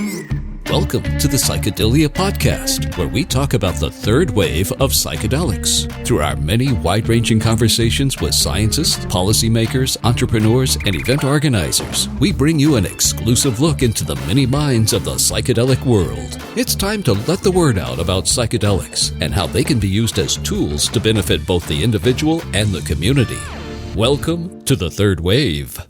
Welcome to the Psychedelia Podcast, where we talk about the third wave of psychedelics. Through our many wide-ranging conversations with scientists, policymakers, entrepreneurs, and event organizers, we bring you an exclusive look into the many minds of the psychedelic world. It's time to let the word out about psychedelics and how they can be used as tools to benefit both the individual and the community. Welcome to the third wave.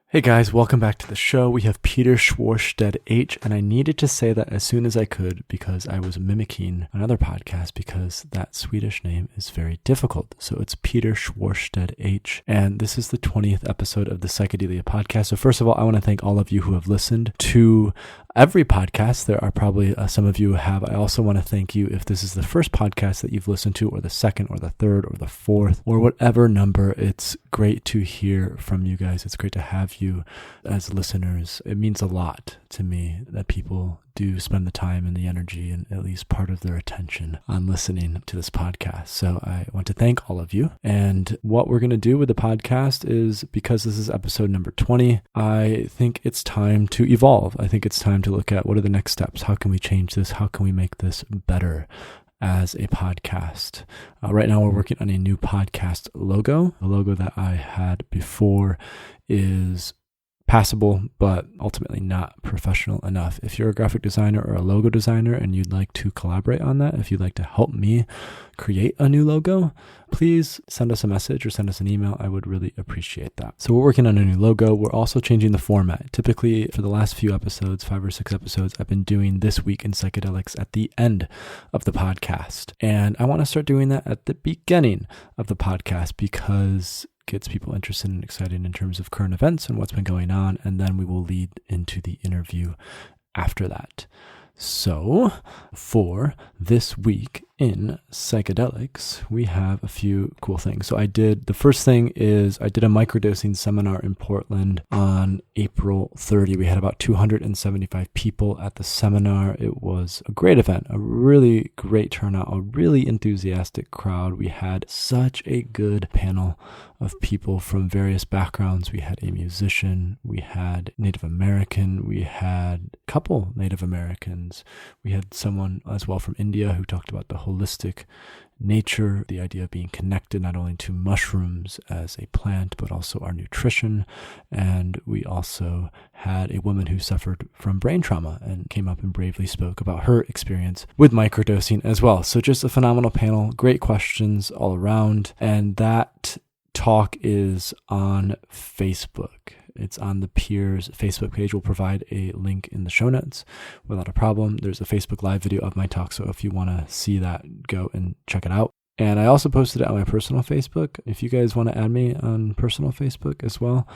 Hey guys, welcome back to the show. We have Peter Sjöstedt-H, and I needed to say that as soon as I could because I was mimicking another podcast because that Swedish name is very difficult. So it's Peter Sjöstedt-H, and this is the 20th episode of the Psychedelia Podcast. So first of all, I want to thank all of you who have listened to every podcast. There are probably some of you who have. I also want to thank you if this is the first podcast that you've listened to, or the second, or the third, or the fourth, or whatever number. It's great to hear from you guys. It's great to have you as listeners. It means a lot to me that people do spend the time and the energy and at least part of their attention on listening to this podcast. So I want to thank all of you. And what we're going to do with the podcast is, because this is episode number 20, I think it's time to evolve. I think it's time to look at what are the next steps. How can we change this? How can we make this better as a podcast? Right now we're working on a new podcast logo. The logo that I had before is passable, but ultimately not professional enough. If you're a graphic designer or a logo designer and you'd like to collaborate on that, if you'd like to help me create a new logo, please send us a message or send us an email. I would really appreciate that. So we're working on a new logo. We're also changing the format. Typically, for the last few episodes, 5 or 6 episodes, I've been doing This Week in Psychedelics at the end of the podcast. And I want to start doing that at the beginning of the podcast because gets people interested and excited in terms of current events and what's been going on, and then we will lead into the interview after that. So, for This Week in Psychedelics, we have a few cool things. So the first thing is I did a microdosing seminar in Portland on April 30. We had about 275 people at the seminar. It was a great event, a really great turnout, a really enthusiastic crowd. We had such a good panel of people from various backgrounds. We had a musician, we had Native American, we had a couple Native Americans, we had someone as well from India who talked about the holistic nature, the idea of being connected not only to mushrooms as a plant, but also our nutrition. And we also had a woman who suffered from brain trauma and came up and bravely spoke about her experience with microdosing as well. So just a phenomenal panel, great questions all around. And that talk is on Facebook. It's on the Peers Facebook page. We'll provide a link in the show notes without a problem. There's a Facebook live video of my talk, so if you want to see that, go and check it out. And I also posted it on my personal Facebook. If you guys want to add me on personal Facebook as well,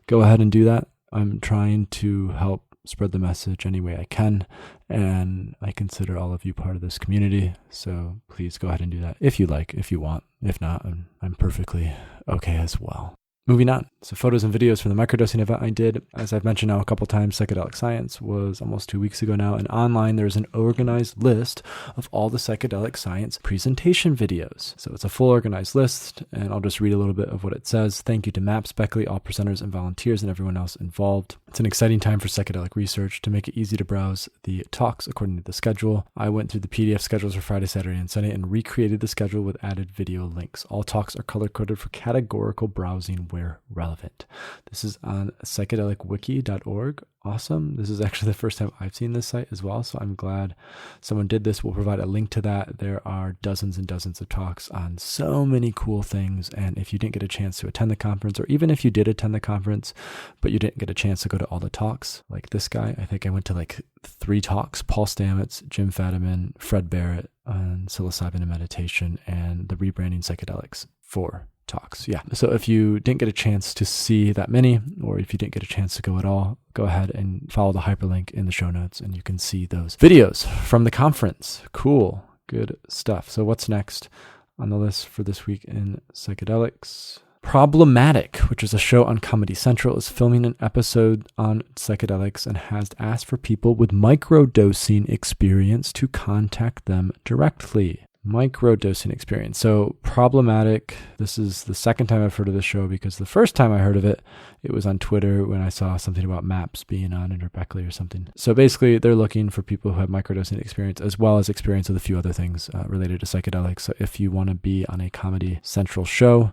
go ahead and do that. I'm trying to help spread the message any way I can, and I consider all of you part of this community, so please go ahead and do that if you like, if you want. If not, I'm perfectly okay as well. Moving on. So photos and videos from the microdosing event I did. As I've mentioned now a couple times, Psychedelic Science was almost 2 weeks ago now, and online there's an organized list of all the Psychedelic Science presentation videos. So it's a full organized list, and I'll just read a little bit of what it says. Thank you to Maps Beckley, all presenters and volunteers, and everyone else involved. It's an exciting time for psychedelic research. To make it easy to browse the talks according to the schedule, I went through the PDF schedules for Friday, Saturday, and Sunday and recreated the schedule with added video links. All talks are color-coded for categorical browsing where relevant. This is on psychedelicwiki.org. Awesome. This is actually the first time I've seen this site as well, so I'm glad someone did this. We'll provide a link to that. There are dozens and dozens of talks on so many cool things, and if you didn't get a chance to attend the conference, or even if you did attend the conference, but you didn't get a chance to go to all the talks, like this guy, I think I went to like 3 talks, Paul Stamets, Jim Fadiman, Fred Barrett on psilocybin and meditation, and the rebranding psychedelics 4 talks. Yeah. So if you didn't get a chance to see that many, or if you didn't get a chance to go at all, go ahead and follow the hyperlink in the show notes and you can see those videos from the conference. Cool. Good stuff. So what's next on the list for This Week in Psychedelics? Problematic, which is a show on Comedy Central, is filming an episode on psychedelics and has asked for people with microdosing experience to contact them directly. Microdosing experience. So problematic. This is the second time I've heard of this show, because the first time I heard of it, it was on Twitter when I saw something about MAPS being on it, or Beckley or something. So basically they're looking for people who have microdosing experience, as well as experience with a few other things related to psychedelics. So if you want to be on a Comedy Central show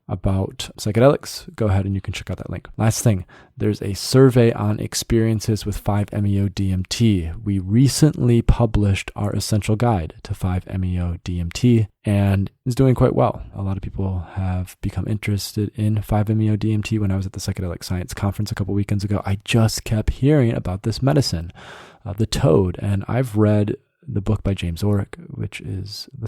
about psychedelics, go ahead and you can check out that link. Last thing, there's a survey on experiences with 5-MeO-DMT. We recently published our essential guide to 5-MeO-DMT, and is doing quite well. A lot of people have become interested in 5-MeO-DMT. When I was at the Psychedelic Science Conference a couple weekends ago, I just kept hearing about this medicine, the toad, and I've read the book by James Orrick, which is the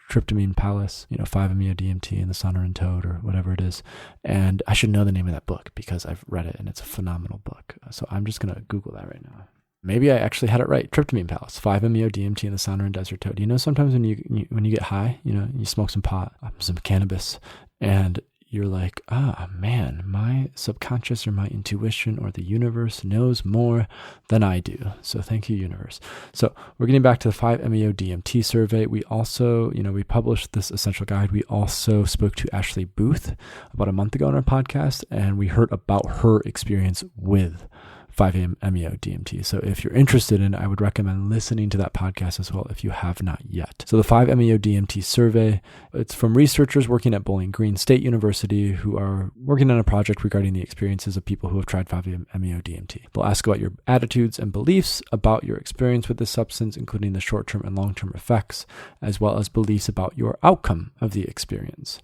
Tryptamine Palace, 5-MeO-DMT and the Sonoran Toad, or whatever it is. And I should know the name of that book because I've read it and it's a phenomenal book. So I'm just going to Google that right now. Maybe I actually had it right. Tryptamine Palace, 5-MeO-DMT and the Sonoran Desert Toad. Sometimes when you get high, you smoke some pot, some cannabis, and you're like, man, my subconscious or my intuition or the universe knows more than I do. So thank you, universe. So we're getting back to the 5-MeO-DMT survey. We also, we published this essential guide. We also spoke to Ashley Booth about a month ago on our podcast, and we heard about her experience with 5-MeO-DMT. So if you're interested in it, I would recommend listening to that podcast as well if you have not yet. So the 5-MeO-DMT survey, it's from researchers working at Bowling Green State University who are working on a project regarding the experiences of people who have tried 5-MeO-DMT. They'll ask about your attitudes and beliefs about your experience with this substance, including the short-term and long-term effects, as well as beliefs about your outcome of the experience.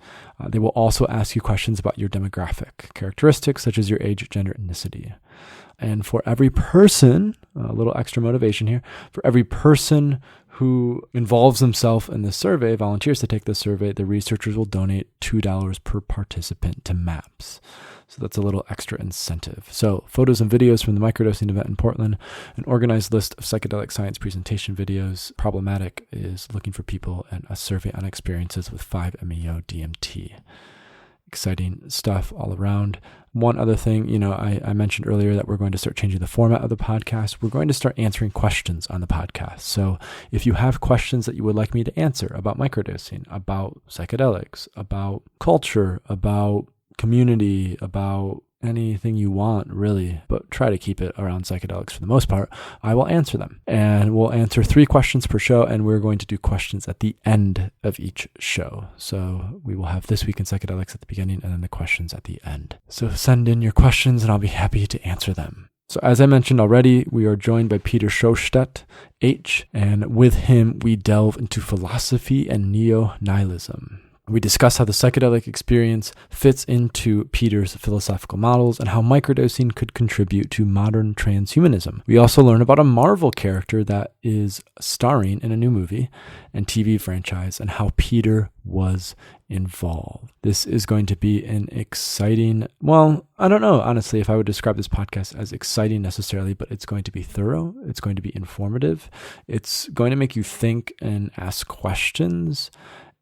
They will also ask you questions about your demographic characteristics, such as your age, gender, ethnicity. And for every person, a little extra motivation here, for every person who involves himself in this survey, volunteers to take this survey, the researchers will donate $2 per participant to MAPS. So that's a little extra incentive. So photos and videos from the microdosing event in Portland, an organized list of psychedelic science presentation videos. Problematic is looking for people, and a survey on experiences with 5-MeO-DMT. Exciting stuff all around. One other thing, I mentioned earlier that we're going to start changing the format of the podcast. We're going to start answering questions on the podcast. So if you have questions that you would like me to answer about microdosing, about psychedelics, about culture, about community, about anything you want, really, but try to keep it around psychedelics for the most part, I will answer them. And we'll answer 3 questions per show, and we're going to do questions at the end of each show. So we will have This Week in Psychedelics at the beginning and then the questions at the end. So send in your questions and I'll be happy to answer them. So as I mentioned already, we are joined by Peter Sjöstedt-H, and with him we delve into philosophy and neo-nihilism. We discuss how the psychedelic experience fits into Peter's philosophical models and how microdosing could contribute to modern transhumanism. We also learn about a Marvel character that is starring in a new movie and TV franchise and how Peter was involved. This is going to be an exciting, I don't know, honestly, if I would describe this podcast as exciting necessarily, but it's going to be thorough. It's going to be informative. It's going to make you think and ask questions.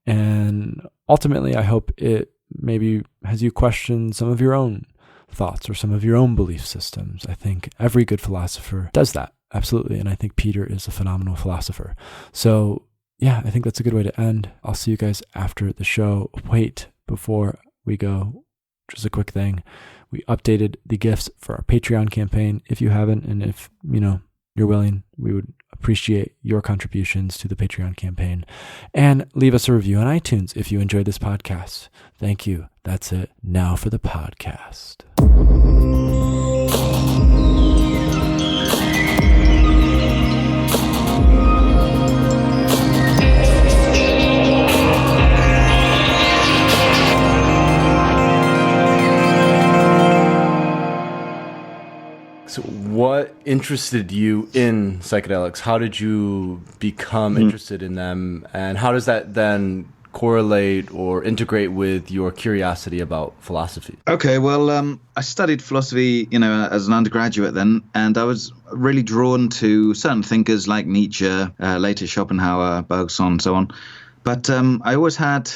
And ultimately, I hope it maybe has you question some of your own thoughts or some of your own belief systems. I think every good philosopher does that, absolutely. And I think Peter is a phenomenal philosopher. So yeah, I think that's a good way to end. I'll see you guys after the show. Wait, before we go, just a quick thing. We updated the gifts for our Patreon campaign. If you haven't, and if, you're willing, we would appreciate your contributions to the Patreon campaign, and leave us a review on iTunes if you enjoyed this podcast. Thank you. That's it. Now for the podcast. So what interested you in psychedelics? How did you become interested in them? And how does that then correlate or integrate with your curiosity about philosophy? Okay, well, I studied philosophy, as an undergraduate then, and I was really drawn to certain thinkers like Nietzsche, later Schopenhauer, Bergson, and so on. But I always had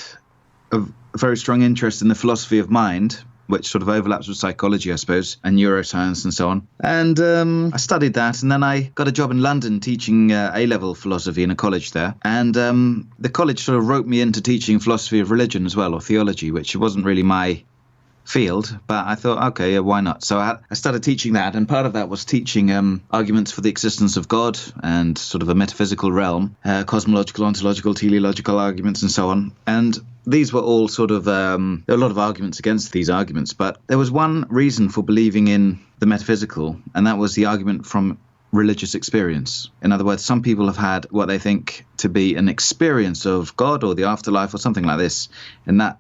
a very strong interest in the philosophy of mind. which sort of overlaps with psychology, I suppose, and neuroscience and so on. And I studied that, and then I got a job in London teaching A-level philosophy in a college there. And the college sort of roped me into teaching philosophy of religion as well, or theology, which wasn't really my field, but I thought, okay, yeah, why not? So I started teaching that, and part of that was teaching arguments for the existence of God and sort of a metaphysical realm, cosmological, ontological, teleological arguments and so on. And these were all sort of, there were a lot of arguments against these arguments, but there was one reason for believing in the metaphysical, and that was the argument from religious experience. In other words, some people have had what they think to be an experience of God or the afterlife or something like this, and that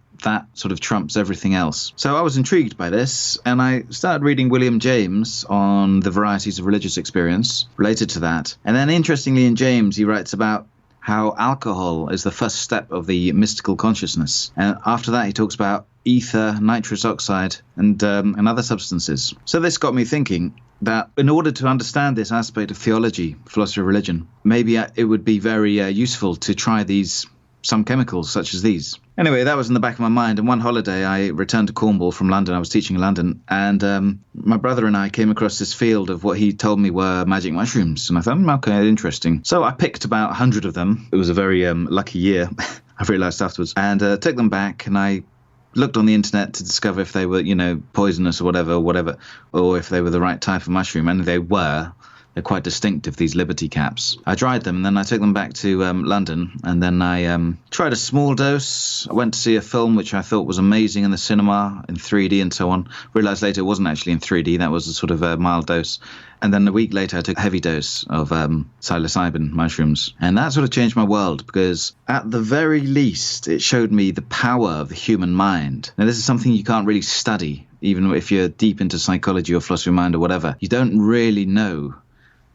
sort of trumps everything else. So I was intrigued by this, and I started reading William James on the varieties of religious experience related to that. And then interestingly, in James, he writes about how alcohol is the first step of the mystical consciousness. And after that, he talks about ether, nitrous oxide, and other substances. So this got me thinking that in order to understand this aspect of theology, philosophy of religion, maybe it would be very useful to try some chemicals such as these. Anyway, that was in the back of my mind. And one holiday, I returned to Cornwall from London. I was teaching in London. And my brother and I came across this field of what he told me were magic mushrooms. And I thought, okay, interesting. So I picked about 100 of them. It was a very lucky year, I realized afterwards. And took them back, and I looked on the internet to discover if they were, poisonous or whatever, or if they were the right type of mushroom. And they were. They're quite distinctive, these Liberty caps. I dried them, and then I took them back to London, and then I tried a small dose. I went to see a film which I thought was amazing in the cinema, in 3D and so on. Realised later it wasn't actually in 3D. That was a sort of a mild dose. And then a week later, I took a heavy dose of psilocybin mushrooms. And that sort of changed my world, because at the very least, it showed me the power of the human mind. Now, this is something you can't really study, even if you're deep into psychology or philosophy of mind or whatever. You don't really know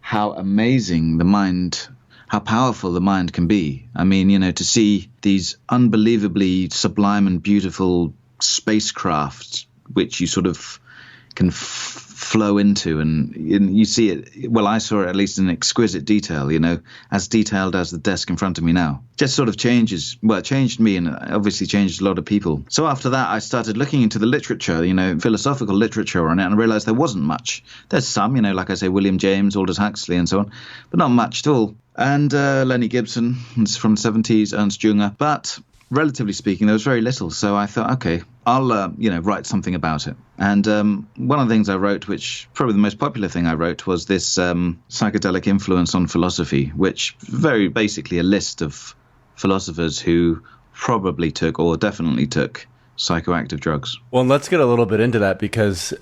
how amazing the mind, how powerful the mind can be. I mean, to see these unbelievably sublime and beautiful spacecraft, which you sort of can flow into, and you see it, well, I saw it at least in exquisite detail, as detailed as the desk in front of me now. Just sort of it changed me, and obviously changed a lot of people. So after that, I started looking into the literature, philosophical literature on it, and I realized there wasn't much. There's some, like I say, William James, Aldous Huxley and so on, but not much at all. And Lenny Gibson from the 70s, Ernst Junger, but relatively speaking, there was very little. So I thought, okay, I'll, write something about it. And one of the things I wrote, which probably the most popular thing I wrote, was this psychedelic influence on philosophy, which very basically a list of philosophers who probably took or definitely took psychoactive drugs. Well, let's get a little bit into that, because,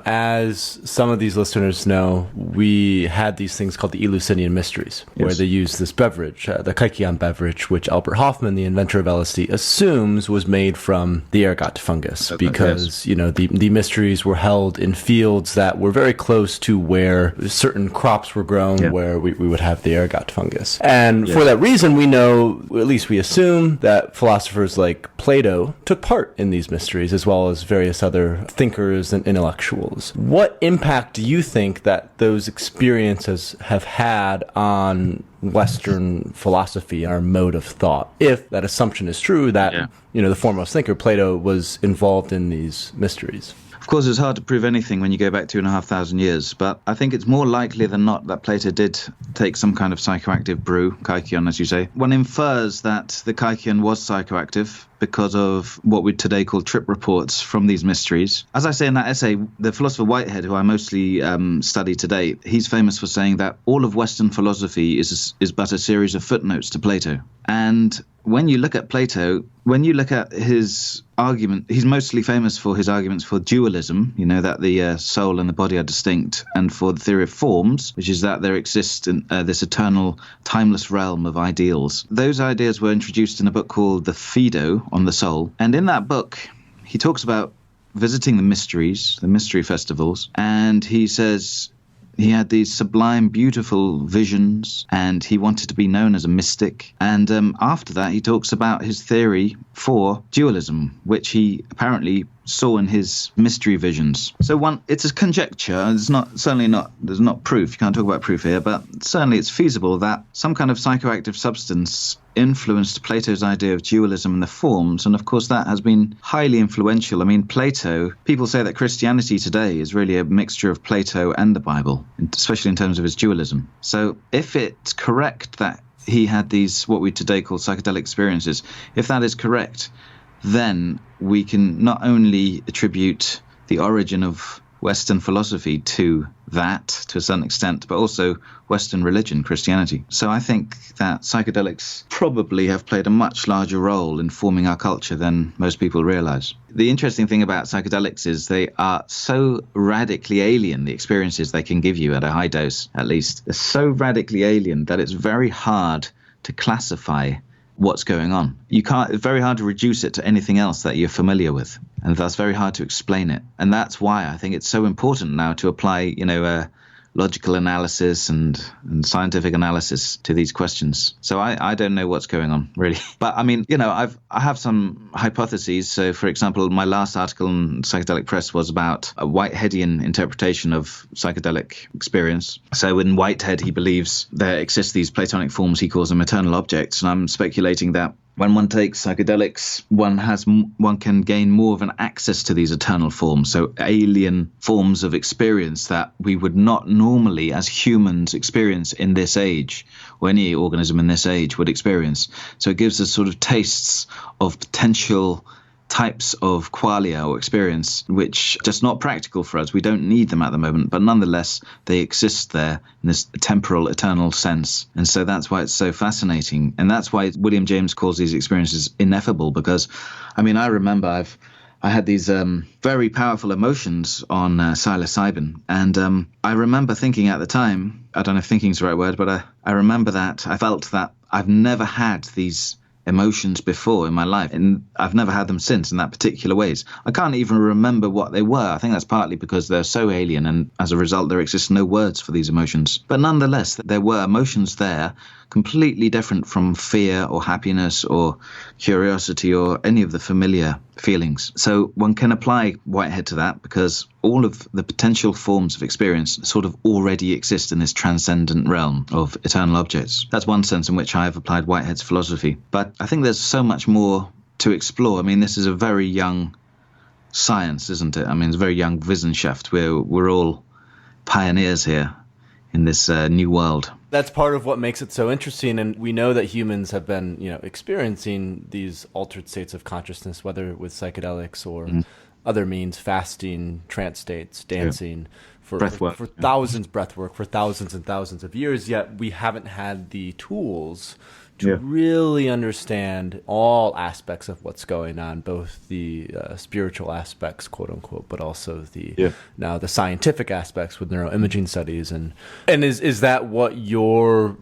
as some of these listeners know, we had these things called the Eleusinian Mysteries, where they use this beverage, the Kaikian beverage, which Albert Hofmann, the inventor of LSD, assumes was made from the ergot fungus, because, the mysteries were held in fields that were very close to where certain crops were grown, where we would have the ergot fungus. And for that reason, we know, at least we assume, that philosophers like Plato took part in these mysteries, as well as various other thinkers and intellectuals. What impact do you think that those experiences have had on Western philosophy, our mode of thought, if that assumption is true that, the foremost thinker, Plato, was involved in these mysteries? Of course, it's hard to prove anything when you go back 2,500 years, but I think it's more likely than not that Plato did take some kind of psychoactive brew, kaikion, as you say. One infers that the kaikion was psychoactive because of what we today call trip reports from these mysteries. As I say in that essay, the philosopher Whitehead, who I mostly study today, he's famous for saying that all of Western philosophy is but a series of footnotes to Plato. And when you look at Plato, when you look at his argument, he's mostly famous for his arguments for dualism, that the soul and the body are distinct, and for the theory of forms, which is that there exists this eternal, timeless realm of ideals. Those ideas were introduced in a book called The Phaedo on the Soul. And in that book, he talks about visiting the mysteries, the mystery festivals, and he says he had these sublime, beautiful visions, and he wanted to be known as a mystic. And after that, he talks about his theory for dualism, which he apparently saw in his mystery visions. So it's a conjecture. There's not proof. You can't talk about proof here, but certainly it's feasible that some kind of psychoactive substance influenced Plato's idea of dualism and the forms, and of course that has been highly influential. I mean, people say that Christianity today is really a mixture of Plato and the Bible, especially in terms of its dualism. So if it's correct that he had these, what we today call psychedelic experiences, if that is correct, then we can not only attribute the origin of Western philosophy to that, to a certain extent, but also Western religion, Christianity. So I think that psychedelics probably have played a much larger role in forming our culture than most people realize. The interesting thing about psychedelics is they are so radically alien, the experiences they can give you at a high dose, at least. They're so radically alien that it's very hard to classify what's going on. It's very hard to reduce it to anything else that you're familiar with, and thus very hard to explain it. And that's why I think it's so important now to apply, logical analysis and scientific analysis to these questions. So I don't know what's going on, really. But I mean, I have some hypotheses. So, for example, my last article in Psychedelic Press was about a Whiteheadian interpretation of psychedelic experience. So in Whitehead, he believes there exist these Platonic forms, he calls them eternal objects. And I'm speculating that when one takes psychedelics, one can gain more of an access to these eternal forms, so alien forms of experience that we would not normally, as humans, experience in this age, or any organism in this age would experience. So it gives us sort of tastes of potential types of qualia or experience, which are just not practical for us. We don't need them at the moment, but nonetheless, they exist there in this temporal, eternal sense. And so that's why it's so fascinating. And that's why William James calls these experiences ineffable, because, I mean, I remember I had these very powerful emotions on psilocybin. And I remember thinking at the time, I don't know if thinking's the right word, but I remember that I felt that I've never had these emotions before in my life, and I've never had them since in that particular ways. I can't even remember what they were. I think that's partly because they're so alien, and as a result there exists no words for these emotions. But nonetheless, there were emotions there, completely different from fear or happiness or curiosity or any of the familiar feelings. So one can apply Whitehead to that, because all of the potential forms of experience sort of already exist in this transcendent realm of eternal objects. That's one sense in which I have applied Whitehead's philosophy. But I think there's so much more to explore. I mean, this is a very young science, isn't it? I mean, it's a very young Wissenschaft. We're all pioneers here in this new world. That's part of what makes it so interesting, and we know that humans have been, experiencing these altered states of consciousness, whether with psychedelics or other means, fasting, trance states, dancing, for thousands, breathwork for thousands and thousands of years. Yet we haven't had the tools to really understand all aspects of what's going on, both the spiritual aspects, quote unquote, but also the now the scientific aspects with neuroimaging studies. And is that what your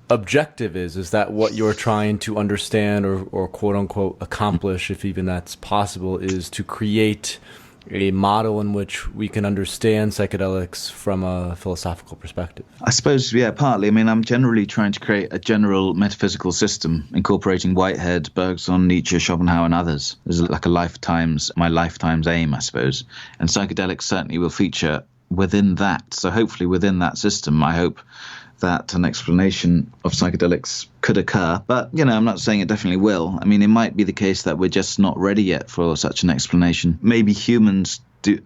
objective is? Is that what you're trying to understand or quote unquote accomplish, if even that's possible, is to create a model in which we can understand psychedelics from a philosophical perspective? I suppose, partly. I mean, I'm generally trying to create a general metaphysical system incorporating Whitehead, Bergson, Nietzsche, Schopenhauer, and others. It's like my lifetime's aim, I suppose. And psychedelics certainly will feature within that. So hopefully within that system, I hope that an explanation of psychedelics could occur. But, I'm not saying it definitely will. I mean, it might be the case that we're just not ready yet for such an explanation. Maybe humans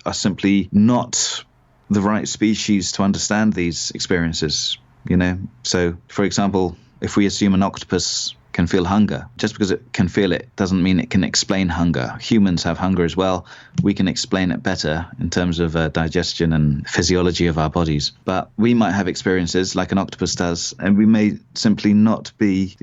are simply not the right species to understand these experiences, So, for example, if we assume an octopus can feel hunger, just because it can feel it doesn't mean it can explain hunger. Humans have hunger as well. We can explain it better in terms of digestion and physiology of our bodies. But we might have experiences like an octopus does, and we may simply not be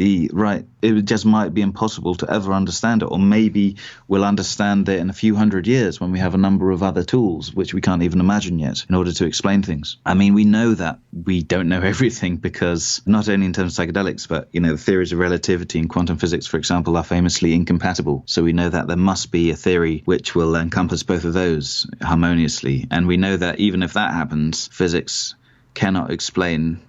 it just might be impossible to ever understand it, or maybe we'll understand it in a few hundred years when we have a number of other tools which we can't even imagine yet in order to explain things. I mean, we know that we don't know everything, because not only in terms of psychedelics, but the theories of relativity and quantum physics, for example, are famously incompatible. So we know that there must be a theory which will encompass both of those harmoniously. And we know that even if that happens, physics cannot explain,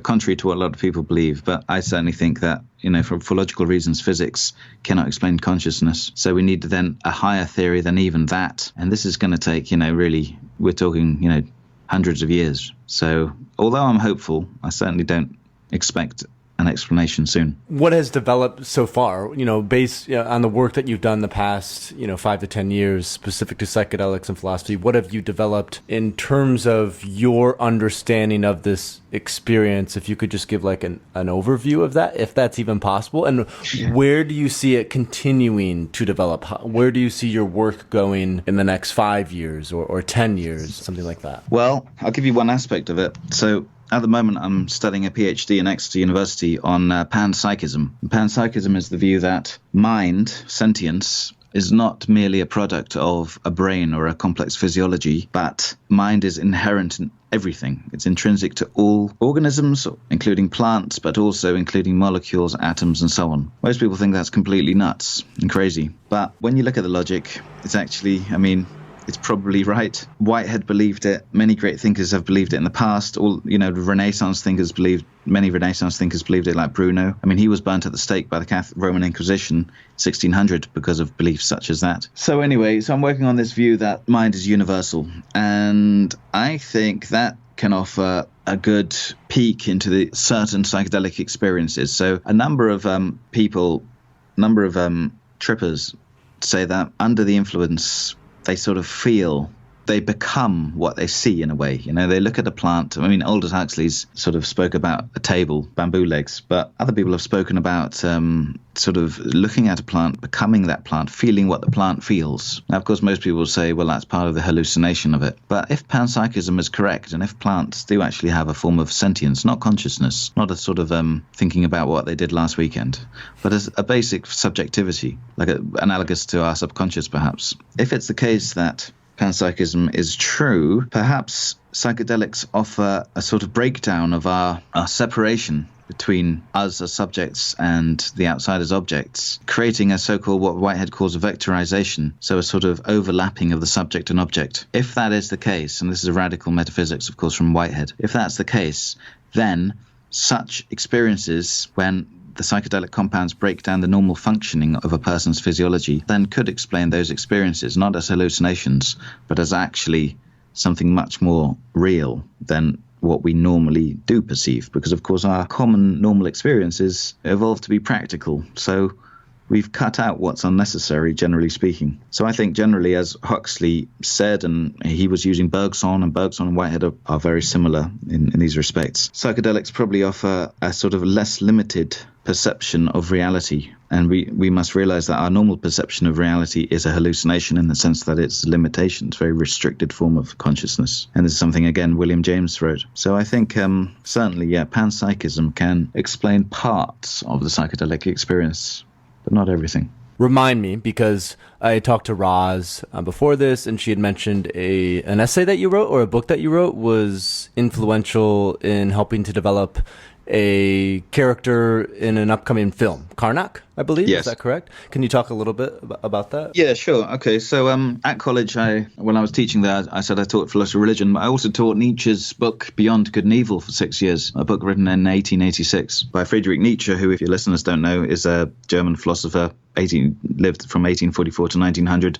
contrary to what a lot of people believe. But I certainly think that, for logical reasons, physics cannot explain consciousness. So we need then a higher theory than even that. And this is going to take, really, we're talking, hundreds of years. So although I'm hopeful, I certainly don't expect an explanation soon. What has developed so far, based on the work that you've done the past, 5 to 10 years specific to psychedelics and philosophy? What have you developed in terms of your understanding of this experience? If you could just give like an overview of that, if that's even possible, and where do you see it continuing to develop? Where do you see your work going in the next 5 years or 10 years, something like that? Well, I'll give you one aspect of it. So at the moment, I'm studying a PhD in Exeter University on Panpsychism. Panpsychism is the view that mind, sentience, is not merely a product of a brain or a complex physiology, but mind is inherent in everything. It's intrinsic to all organisms, including plants, but also including molecules, atoms, and so on. Most people think that's completely nuts and crazy. But when you look at the logic, it's actually, it's probably right. Whitehead believed it. Many great thinkers have believed it in the past. Many Renaissance thinkers believed it, like Bruno. He was burnt at the stake by the Roman Inquisition 1600 because of beliefs such as that. So anyway, I'm working on this view that mind is universal. And I think that can offer a good peek into the certain psychedelic experiences. So a number of trippers say that under the influence, they sort of feel, they become what they see in a way. They look at a plant. Aldous Huxley's sort of spoke about a table, bamboo legs, but other people have spoken about sort of looking at a plant, becoming that plant, feeling what the plant feels. Now, of course, most people will say, well, that's part of the hallucination of it. But if panpsychism is correct, and if plants do actually have a form of sentience, not consciousness, not a sort of thinking about what they did last weekend, but as a basic subjectivity, like analogous to our subconscious, perhaps. If it's the case that panpsychism is true, perhaps psychedelics offer a sort of breakdown of our separation between us as subjects and the outside as objects, creating a so-called, what Whitehead calls a vectorization, so a sort of overlapping of the subject and object. If that is the case, and this is a radical metaphysics, of course, from Whitehead, if that's the case, then such experiences, when the psychedelic compounds break down the normal functioning of a person's physiology, then could explain those experiences, not as hallucinations, but as actually something much more real than what we normally do perceive. Because, of course, our common normal experiences evolved to be practical. So we've cut out what's unnecessary, generally speaking. So I think generally, as Huxley said, and he was using Bergson, and Bergson and Whitehead are very similar in these respects. Psychedelics probably offer a sort of less limited perception of reality. And we must realize that our normal perception of reality is a hallucination in the sense that it's a limitation. It's a very restricted form of consciousness. And this is something, again, William James wrote. So I think certainly, panpsychism can explain parts of the psychedelic experience, but not everything. Remind me, because I talked to Roz before this, and she had mentioned an essay that you wrote, or a book that you wrote, was influential in helping to develop a character in an upcoming film, Karnak, I believe. Yes. Is that correct? Can you talk a little bit about that? Yeah, sure. Okay, so at college, when I was teaching there, I said I taught philosophy of religion, but I also taught Nietzsche's book Beyond Good and Evil for 6 years, a book written in 1886 by Friedrich Nietzsche, who, if your listeners don't know, is a German philosopher, lived from 1844 to 1900,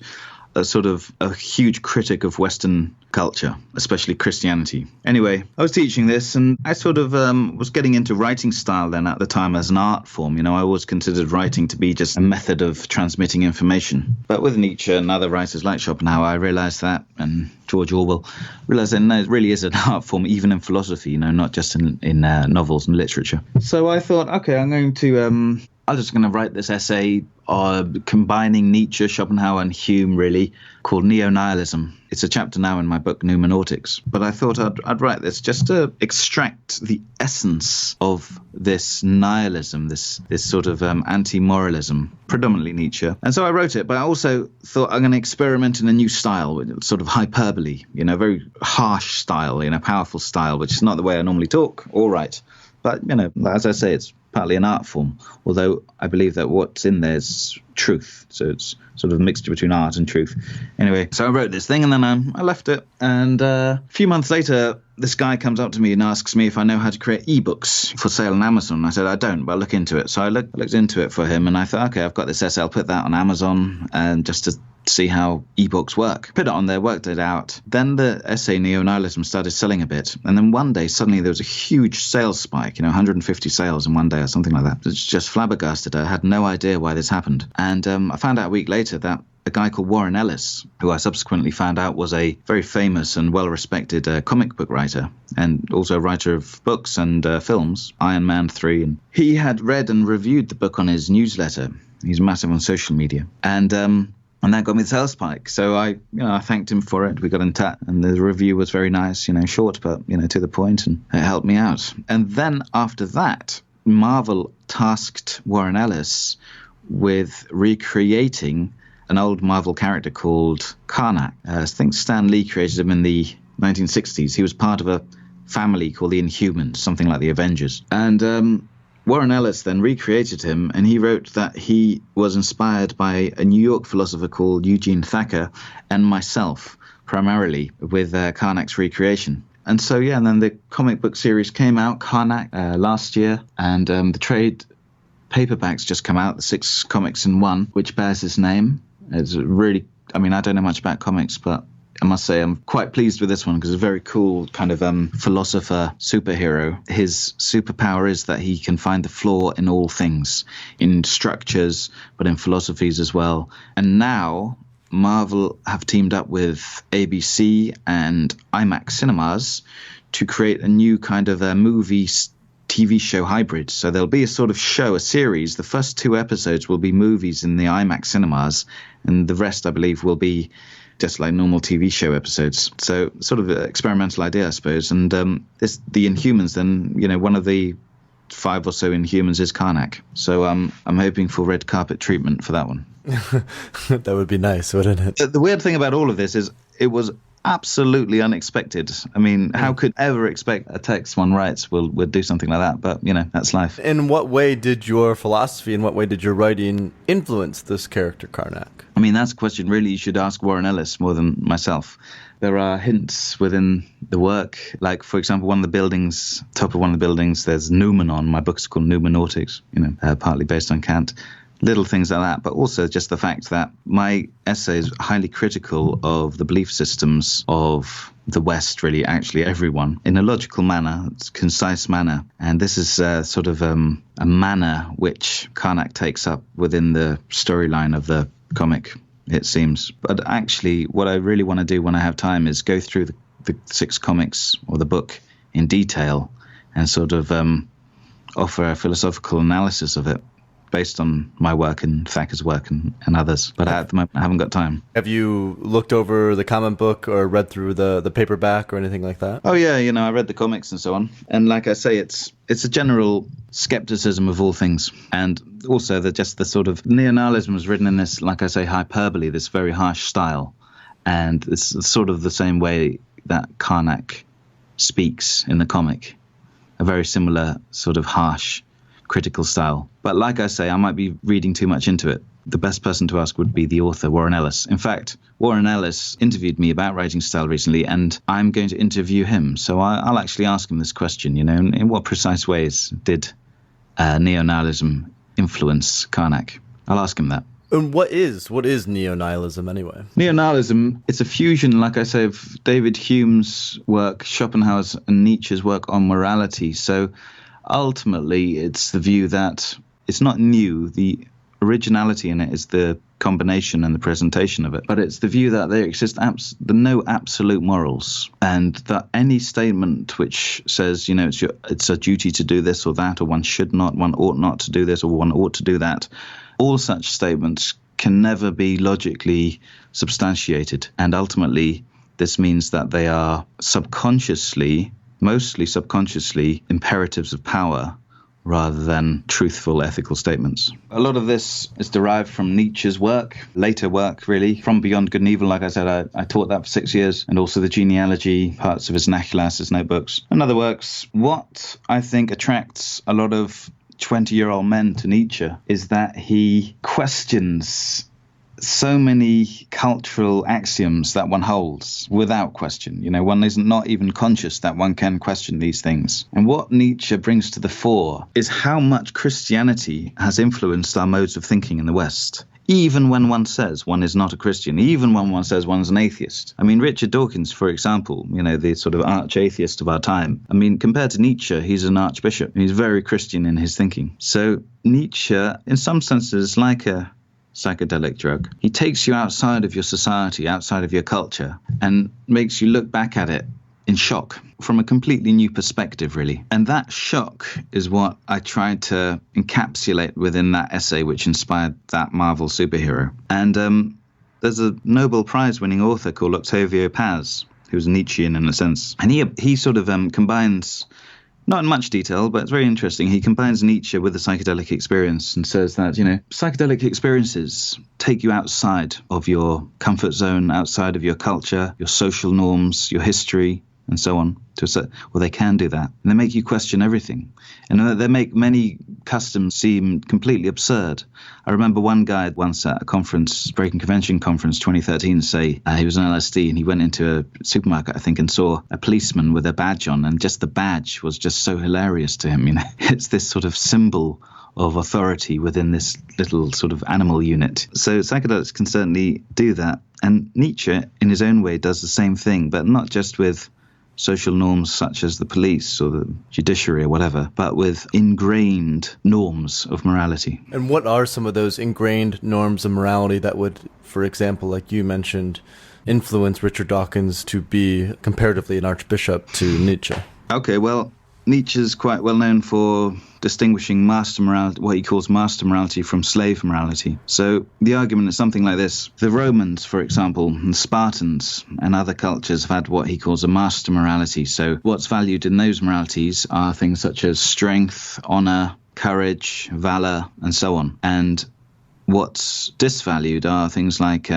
a sort of a huge critic of Western culture, especially Christianity. Anyway, I was teaching this, and I sort of was getting into writing style then at the time as an art form. I always considered writing to be just a method of transmitting information. But with Nietzsche and other writers like Schopenhauer, I realized that, and George Orwell, realized that no, it really is an art form, even in philosophy, not just in novels and literature. So I thought, okay, I'm just going to write this essay combining Nietzsche, Schopenhauer, and Hume, really, called Neo-Nihilism. It's a chapter now in my book, Numenautics. But I thought I'd write this just to extract the essence of this nihilism, this sort of anti-moralism, predominantly Nietzsche. And so I wrote it, but I also thought I'm going to experiment in a new style, with sort of hyperbole, very harsh style, powerful style, which is not the way I normally talk or write. But, as I say, it's partly an art form, although I believe that what's in there is truth. So it's sort of a mixture between art and truth. Anyway, so I wrote this thing and then I left it. And a few months later, this guy comes up to me and asks me if I know how to create ebooks for sale on Amazon. I said, I don't, but I'll look into it. So I looked into it for him and I thought, okay, I've got this essay. I'll put that on Amazon and just to see how ebooks work. Put it on there, worked it out. Then the essay Neo-Nihilism started selling a bit. And then one day, suddenly there was a huge sales spike, 150 sales in one day or something like that. It's just flabbergasted. I had no idea why this happened. And I found out a week later that a guy called Warren Ellis, who I subsequently found out was a very famous and well-respected comic book writer and also a writer of books and films, Iron Man 3. And he had read and reviewed the book on his newsletter. He's massive on social media. And that got me the sales spike. So I thanked him for it. We got in touch and the review was very nice, short, but, to the point, and it helped me out. And then after that, Marvel tasked Warren Ellis with recreating an old Marvel character called Karnak. I think Stan Lee created him in the 1960s. He was part of a family called the Inhumans, something like the Avengers. And Warren Ellis then recreated him, and he wrote that he was inspired by a New York philosopher called Eugene Thacker and myself, primarily, with Karnak's recreation. And so, and then the comic book series came out, Karnak, last year, and the trade paperbacks just come out, the 6 comics in one, which bears his name. It's really, I don't know much about comics, but I must say I'm quite pleased with this one because it's a very cool kind of philosopher superhero. His superpower is that he can find the flaw in all things, in structures, but in philosophies as well. And now Marvel have teamed up with ABC and IMAX Cinemas to create a new kind of a movie TV show hybrid. So there'll be a sort of show, a series. The first 2 episodes will be movies in the IMAX cinemas, and the rest, I believe, will be just like normal TV show episodes. So sort of an experimental idea, I suppose. And the Inhumans, then, one of the 5 or so Inhumans is Karnak. So I'm hoping for red carpet treatment for that one. That would be nice, wouldn't it? The weird thing about all of this is it was absolutely unexpected. How could ever expect a text one writes will do something like that? But, that's life. In what way did your philosophy, in what way did your writing influence this character, Karnak? That's a question really you should ask Warren Ellis more than myself. There are hints within the work. Like, for example, top of one of the buildings, there's Noumenon. My book's called Noumenautics, partly based on Kant. Little things like that, but also just the fact that my essay is highly critical of the belief systems of the West, really, actually everyone, in a logical manner, concise manner. And this is sort of a manner which Karnak takes up within the storyline of the comic, it seems. But actually, what I really want to do when I have time is go through the 6 comics or the book in detail and sort of offer a philosophical analysis of it, based on my work and Thacker's work and others. But at the moment, I haven't got time. Have you looked over the comic book or read through the paperback or anything like that? Oh, yeah, I read the comics and so on. And like I say, it's a general skepticism of all things. And also just the sort of neo-nihilism was written in this, like I say, hyperbole, this very harsh style. And it's sort of the same way that Karnak speaks in the comic, a very similar sort of harsh critical style. But like I say, I might be reading too much into it. The best person to ask would be the author, Warren Ellis. In fact, Warren Ellis interviewed me about writing style recently, and I'm going to interview him. So I'll actually ask him this question, in what precise ways did neo-nihilism influence Karnak? I'll ask him that. And what is neo-nihilism anyway? Neo-nihilism, it's a fusion, like I say, of David Hume's work, Schopenhauer's and Nietzsche's work on morality. So ultimately, it's the view that it's not new. The originality in it is the combination and the presentation of it. But it's the view that there exist no absolute morals, and that any statement which says, it's a duty to do this or that, or one should not, one ought not to do this, or one ought to do that, all such statements can never be logically substantiated. And ultimately, this means that they are mostly subconsciously, imperatives of power rather than truthful ethical statements. A lot of this is derived from Nietzsche's work, later work really, from Beyond Good and Evil. Like I said, I taught that for 6 years, and also the genealogy, parts of his Nachulas, his notebooks, and other works. What I think attracts a lot of 20-year-old men to Nietzsche is that he questions so many cultural axioms that one holds without question. One is not even conscious that one can question these things. And what Nietzsche brings to the fore is how much Christianity has influenced our modes of thinking in the West. Even when one says one is not a Christian, even when one says one's an atheist. I mean, Richard Dawkins, for example, the sort of arch-atheist of our time. I mean, compared to Nietzsche, he's an archbishop. He's very Christian in his thinking. So Nietzsche, in some senses, is like a psychedelic drug. He takes you outside of your society, outside of your culture, and makes you look back at it in shock from a completely new perspective, really. And that shock is what I tried to encapsulate within that essay which inspired that Marvel superhero. And there's a Nobel Prize-winning author called Octavio Paz, who's Nietzschean in a sense. And he sort of combines, not in much detail, but it's very interesting. He combines Nietzsche with the psychedelic experience and says that, psychedelic experiences take you outside of your comfort zone, outside of your culture, your social norms, your history, and so on. Well, they can do that. And they make you question everything. And they make many customs seem completely absurd. I remember one guy once at a conference, Breaking Convention Conference 2013, say he was on LSD and he went into a supermarket, I think, and saw a policeman with a badge on. And just the badge was just so hilarious to him. It's this sort of symbol of authority within this little sort of animal unit. So psychedelics can certainly do that. And Nietzsche, in his own way, does the same thing, but not just with social norms such as the police or the judiciary or whatever, but with ingrained norms of morality. And what are some of those ingrained norms of morality that would, for example, like you mentioned, influence Richard Dawkins to be comparatively an archbishop to Nietzsche? Okay, well, Nietzsche's quite well known for distinguishing master morality, what he calls master morality, from slave morality. So the argument is something like this. The Romans, for example, and the Spartans and other cultures have had what he calls a master morality. So what's valued in those moralities are things such as strength, honor, courage, valor, and so on. And what's disvalued are things like,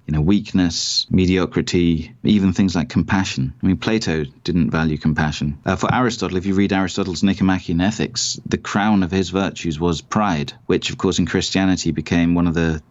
weakness, mediocrity, even things like compassion. I mean, Plato didn't value compassion. For Aristotle, if you read Aristotle's Nicomachean Ethics, the crown of his virtues was pride, which, of course, in Christianity became one of the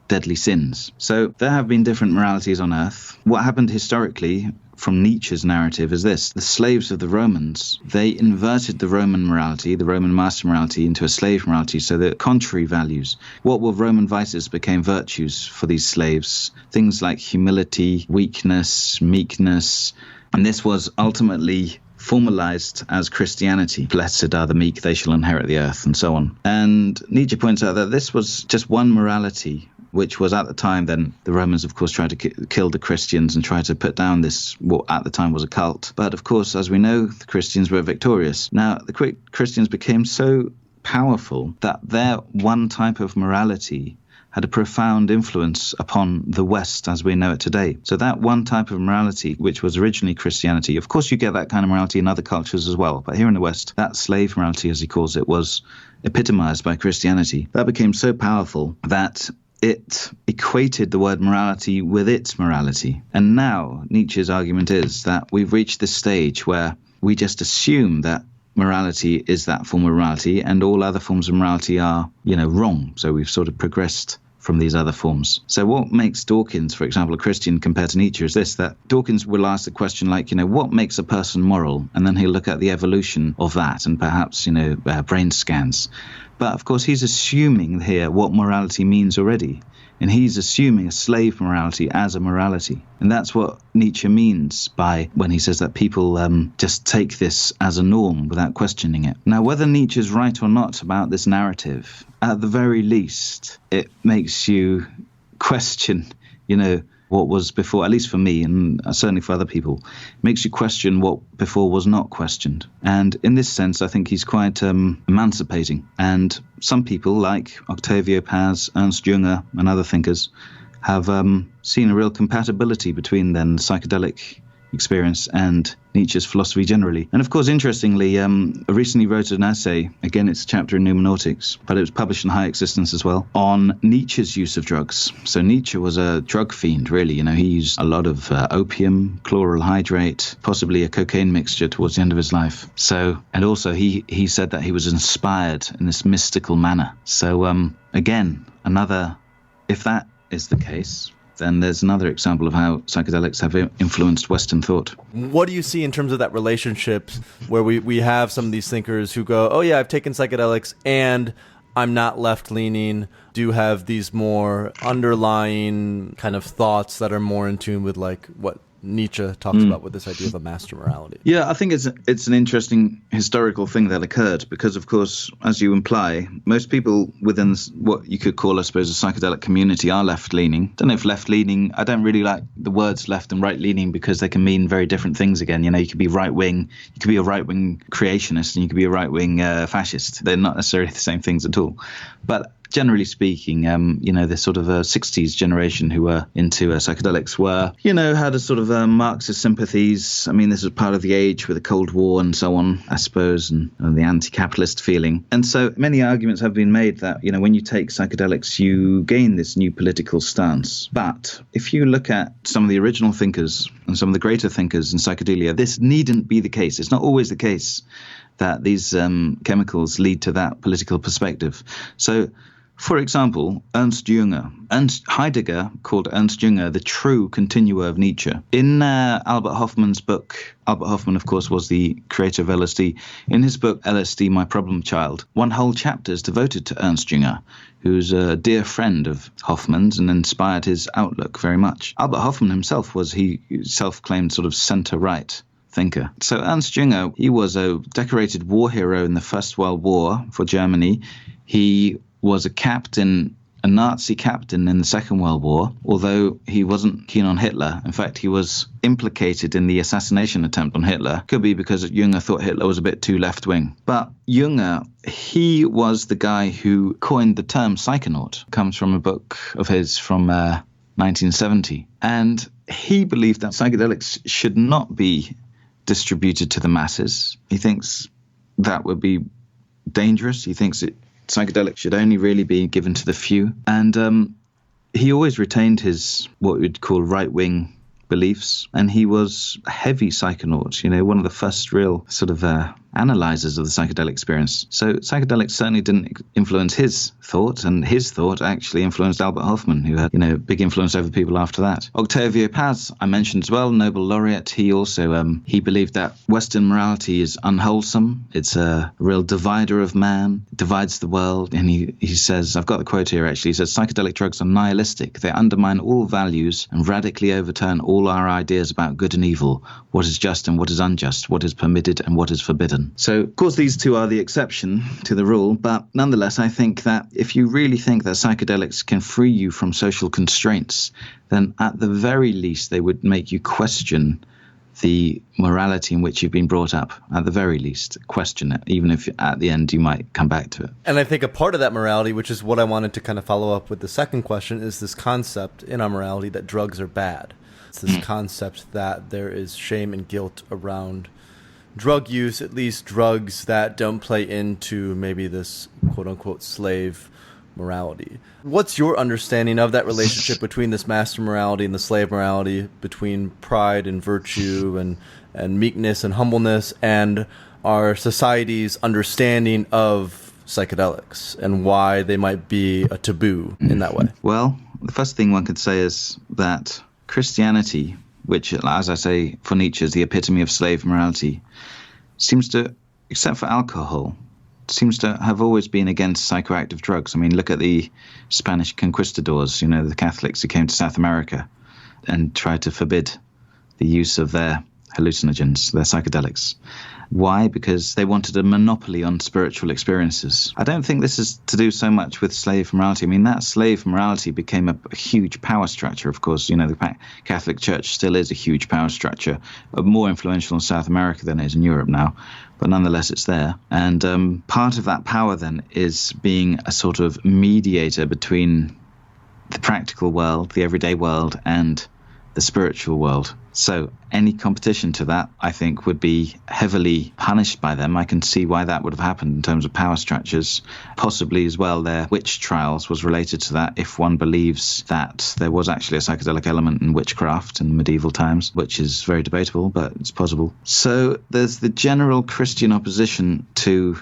deadly sins. So there have been different moralities on earth. What happened historically from Nietzsche's narrative is this. The slaves of the Romans, they inverted the Roman morality, the Roman master morality, into a slave morality, so that contrary values. What were Roman vices became virtues for these slaves. Things like humility, weakness, meekness. And this was ultimately formalized as Christianity. Blessed are the meek, they shall inherit the earth, and so on. And Nietzsche points out that this was just one morality, which was at the time, then the Romans, of course, tried to kill the Christians and tried to put down this, what at the time was a cult. But of course, as we know, the Christians were victorious. Now, the Christians became so powerful that their one type of morality had a profound influence upon the West as we know it today. So that one type of morality, which was originally Christianity, of course you get that kind of morality in other cultures as well, but here in the West, that slave morality, as he calls it, was epitomized by Christianity. That became so powerful that it equated the word morality with its morality. And now Nietzsche's argument is that we've reached this stage where we just assume that morality is that form of morality and all other forms of morality are, wrong. So we've sort of progressed from these other forms. So what makes Dawkins, for example, a Christian compared to Nietzsche is this, that Dawkins will ask the question like, what makes a person moral? And then he'll look at the evolution of that and perhaps, brain scans. But of course, he's assuming here what morality means already. And he's assuming a slave morality as a morality. And that's what Nietzsche means by when he says that people just take this as a norm without questioning it. Now, whether Nietzsche's right or not about this narrative, at the very least, it makes you question, what was before, at least for me and certainly for other people, makes you question what before was not questioned. And in this sense, I think he's quite emancipating. And some people like Octavio Paz, Ernst Jünger and other thinkers have seen a real compatibility between then psychedelic experience and Nietzsche's philosophy generally. And of course, interestingly, I recently wrote an essay, again, it's a chapter in Pneumonautics, but it was published in High Existence as well, on Nietzsche's use of drugs. So Nietzsche was a drug fiend, really. He used a lot of opium, chloral hydrate, possibly a cocaine mixture towards the end of his life. And also he said that he was inspired in this mystical manner. So again, if that is the case, then there's another example of how psychedelics have influenced Western thought. What do you see in terms of that relationship where we have some of these thinkers who go, oh yeah, I've taken psychedelics and I'm not left-leaning, do have these more underlying kind of thoughts that are more in tune with like what Nietzsche talks about with this idea of a master morality? Yeah, I think it's an interesting historical thing that occurred because, of course, as you imply, most people within what you could call, I suppose, a psychedelic community are left-leaning. I don't know if left-leaning, I don't really like the words left and right-leaning because they can mean very different things again. You could be right-wing, you could be a right-wing creationist and you could be a right-wing fascist. They're not necessarily the same things at all. But generally speaking, the sort of 60s generation who were into psychedelics had a sort of Marxist sympathies. This was part of the age with the Cold War and so on, I suppose, and the anti-capitalist feeling. And so many arguments have been made that, when you take psychedelics, you gain this new political stance. But if you look at some of the original thinkers and some of the greater thinkers in psychedelia, this needn't be the case. It's not always the case that these chemicals lead to that political perspective. So, for example, Heidegger called Ernst Jünger the true continuer of Nietzsche. In Albert Hoffman's book, Albert Hoffman, of course, was the creator of LSD. In his book, LSD, My Problem Child, one whole chapter is devoted to Ernst Jünger, who's a dear friend of Hoffman's and inspired his outlook very much. Albert Hoffman himself he self-claimed sort of center-right thinker. So Ernst Jünger, he was a decorated war hero in the First World War for Germany. He was a Nazi captain in the Second World War, although he wasn't keen on Hitler. In fact, he was implicated in the assassination attempt on Hitler. Could be because Jünger thought Hitler was a bit too left-wing. But Jünger, he was the guy who coined the term psychonaut. Comes from a book of his from 1970. And he believed that psychedelics should not be distributed to the masses. He thinks that would be dangerous. He thinks psychedelics should only really be given to the few. And he always retained his what we'd call right-wing beliefs. And he was a heavy psychonaut, one of the first real sort of analyzers of the psychedelic experience. So psychedelics certainly didn't influence his thought, and his thought actually influenced Albert Hoffman, who had, big influence over people after that. Octavio Paz, I mentioned as well, Nobel laureate. He also, he believed that Western morality is unwholesome. It's a real divider of man, divides the world. And he says, I've got the quote here actually, he says, psychedelic drugs are nihilistic. They undermine all values and radically overturn all our ideas about good and evil, what is just and what is unjust, what is permitted and what is forbidden. So, of course, these two are the exception to the rule, but nonetheless, I think that if you really think that psychedelics can free you from social constraints, then at the very least, they would make you question the morality in which you've been brought up. At the very least, question it, even if at the end you might come back to it. And I think a part of that morality, which is what I wanted to kind of follow up with the second question, is this concept in our morality that drugs are bad. It's this concept that there is shame and guilt around drug use, at least drugs that don't play into maybe this quote-unquote slave morality. What's your understanding of that relationship between this master morality and the slave morality, between pride and virtue and meekness and humbleness, and our society's understanding of psychedelics and why they might be a taboo in that way? Well, the first thing one could say is that Christianity, which, as I say, for Nietzsche is the epitome of slave morality, seems to, except for alcohol, seems to have always been against psychoactive drugs. Look at the Spanish conquistadors, the Catholics who came to South America and tried to forbid the use of their hallucinogens, their psychedelics. Why? Because they wanted a monopoly on spiritual experiences. I don't think this is to do so much with slave morality. That slave morality became a huge power structure, of course. The Catholic Church still is a huge power structure, more influential in South America than it is in Europe now. But nonetheless, it's there. And part of that power then is being a sort of mediator between the practical world, the everyday world, and the spiritual world. So any competition to that, I think, would be heavily punished by them. I can see why that would have happened in terms of power structures. Possibly as well, their witch trials was related to that, if one believes that there was actually a psychedelic element in witchcraft in medieval times, which is very debatable, but it's possible. So there's the general Christian opposition to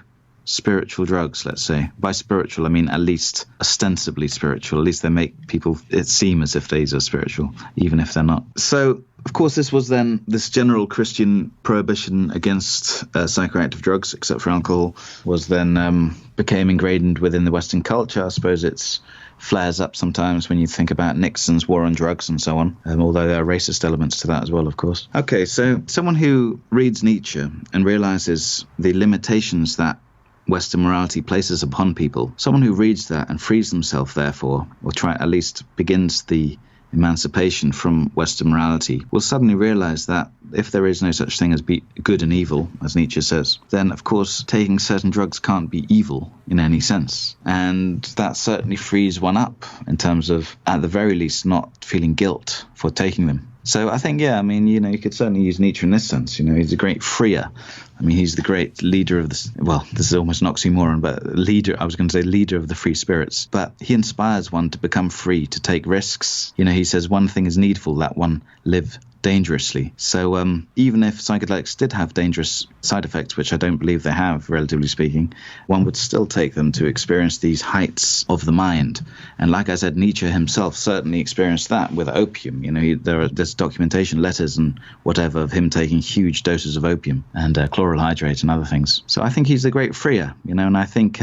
spiritual drugs, let's say. By spiritual, I mean at least ostensibly spiritual. At least they make people it seem as if these are spiritual, even if they're not. So, of course, this was then this general Christian prohibition against psychoactive drugs, except for alcohol, was then became ingrained within the Western culture. I suppose it's flares up sometimes when you think about Nixon's war on drugs and so on, although there are racist elements to that as well, of course. Okay, so someone who reads Nietzsche and realizes the limitations that Western morality places upon people, someone who reads that and frees themselves, therefore, or at least begins the emancipation from Western morality, will suddenly realize that if there is no such thing as good and evil, as Nietzsche says, then, of course, taking certain drugs can't be evil in any sense. And that certainly frees one up in terms of, at the very least, not feeling guilt for taking them. So I think, you could certainly use Nietzsche in this sense. He's a great freer. He's the great leader of this. Well, this is almost an oxymoron, but leader of the free spirits. But he inspires one to become free, to take risks. He says one thing is needful, that one live dangerously. So even if psychedelics did have dangerous side effects, which I don't believe they have, relatively speaking, one would still take them to experience these heights of the mind. And like I said, Nietzsche himself certainly experienced that with opium. There's documentation, letters and whatever, of him taking huge doses of opium and chloral hydrate and other things. So I think he's a great freer, and I think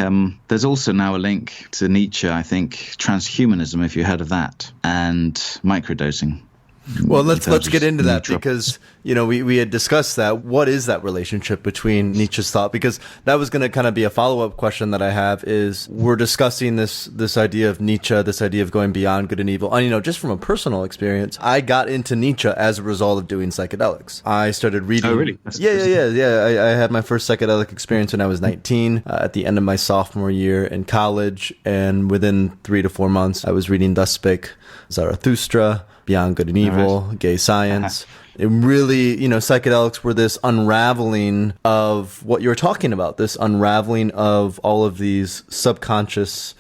there's also now a link to Nietzsche, I think, transhumanism, if you heard of that, and microdosing. Well, let's get into that because, we had discussed that. What is that relationship between Nietzsche's thought? Because that was going to kind of be a follow-up question that I have is we're discussing this idea of Nietzsche, this idea of going beyond good and evil. And, just from a personal experience, I got into Nietzsche as a result of doing psychedelics. I started reading. Oh, really? Yeah. I had my first psychedelic experience when I was 19 at the end of my sophomore year in college. And within 3 to 4 months, I was reading Thus Spake Zarathustra, Beyond Good and Evil, right. Gay Science. It really, psychedelics were this unraveling of what you were talking about, this unraveling of all of these subconscious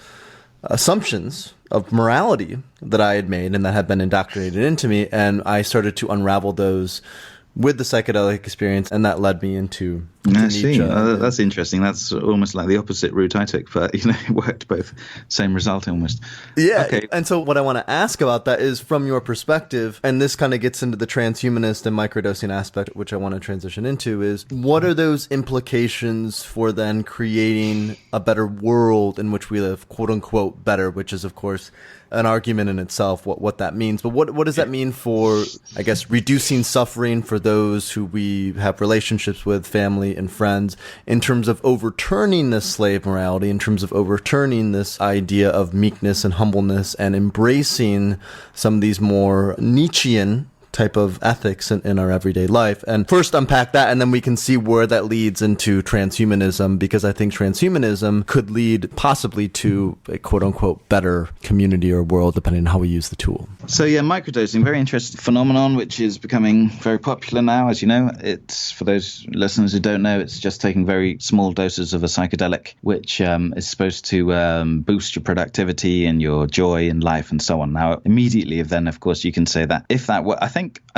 assumptions of morality that I had made and that had been indoctrinated into me. And I started to unravel those with the psychedelic experience, and that led me into Nietzsche. That's interesting. That's almost like the opposite route I took, but it worked both. Same result almost. Yeah. Okay. And so what I want to ask about that is from your perspective, and this kind of gets into the transhumanist and microdosing aspect, which I want to transition into, is what are those implications for then creating a better world in which we live, quote unquote, better, which is of course an argument in itself, what that means. But what does that mean for, I guess, reducing suffering for those who we have relationships with, family and friends, in terms of overturning this slave morality, in terms of overturning this idea of meekness and humbleness and embracing some of these more Nietzschean type of ethics in our everyday life. And first unpack that, and then we can see where that leads into transhumanism, because I think transhumanism could lead possibly to a quote-unquote better community or world, depending on how we use the tool. So yeah, microdosing, very interesting phenomenon, which is becoming very popular now, as you know. It's, for those listeners who don't know, it's just taking very small doses of a psychedelic, which is supposed to boost your productivity and your joy in life and so on. Now, immediately then, of course, you can say that if that were, I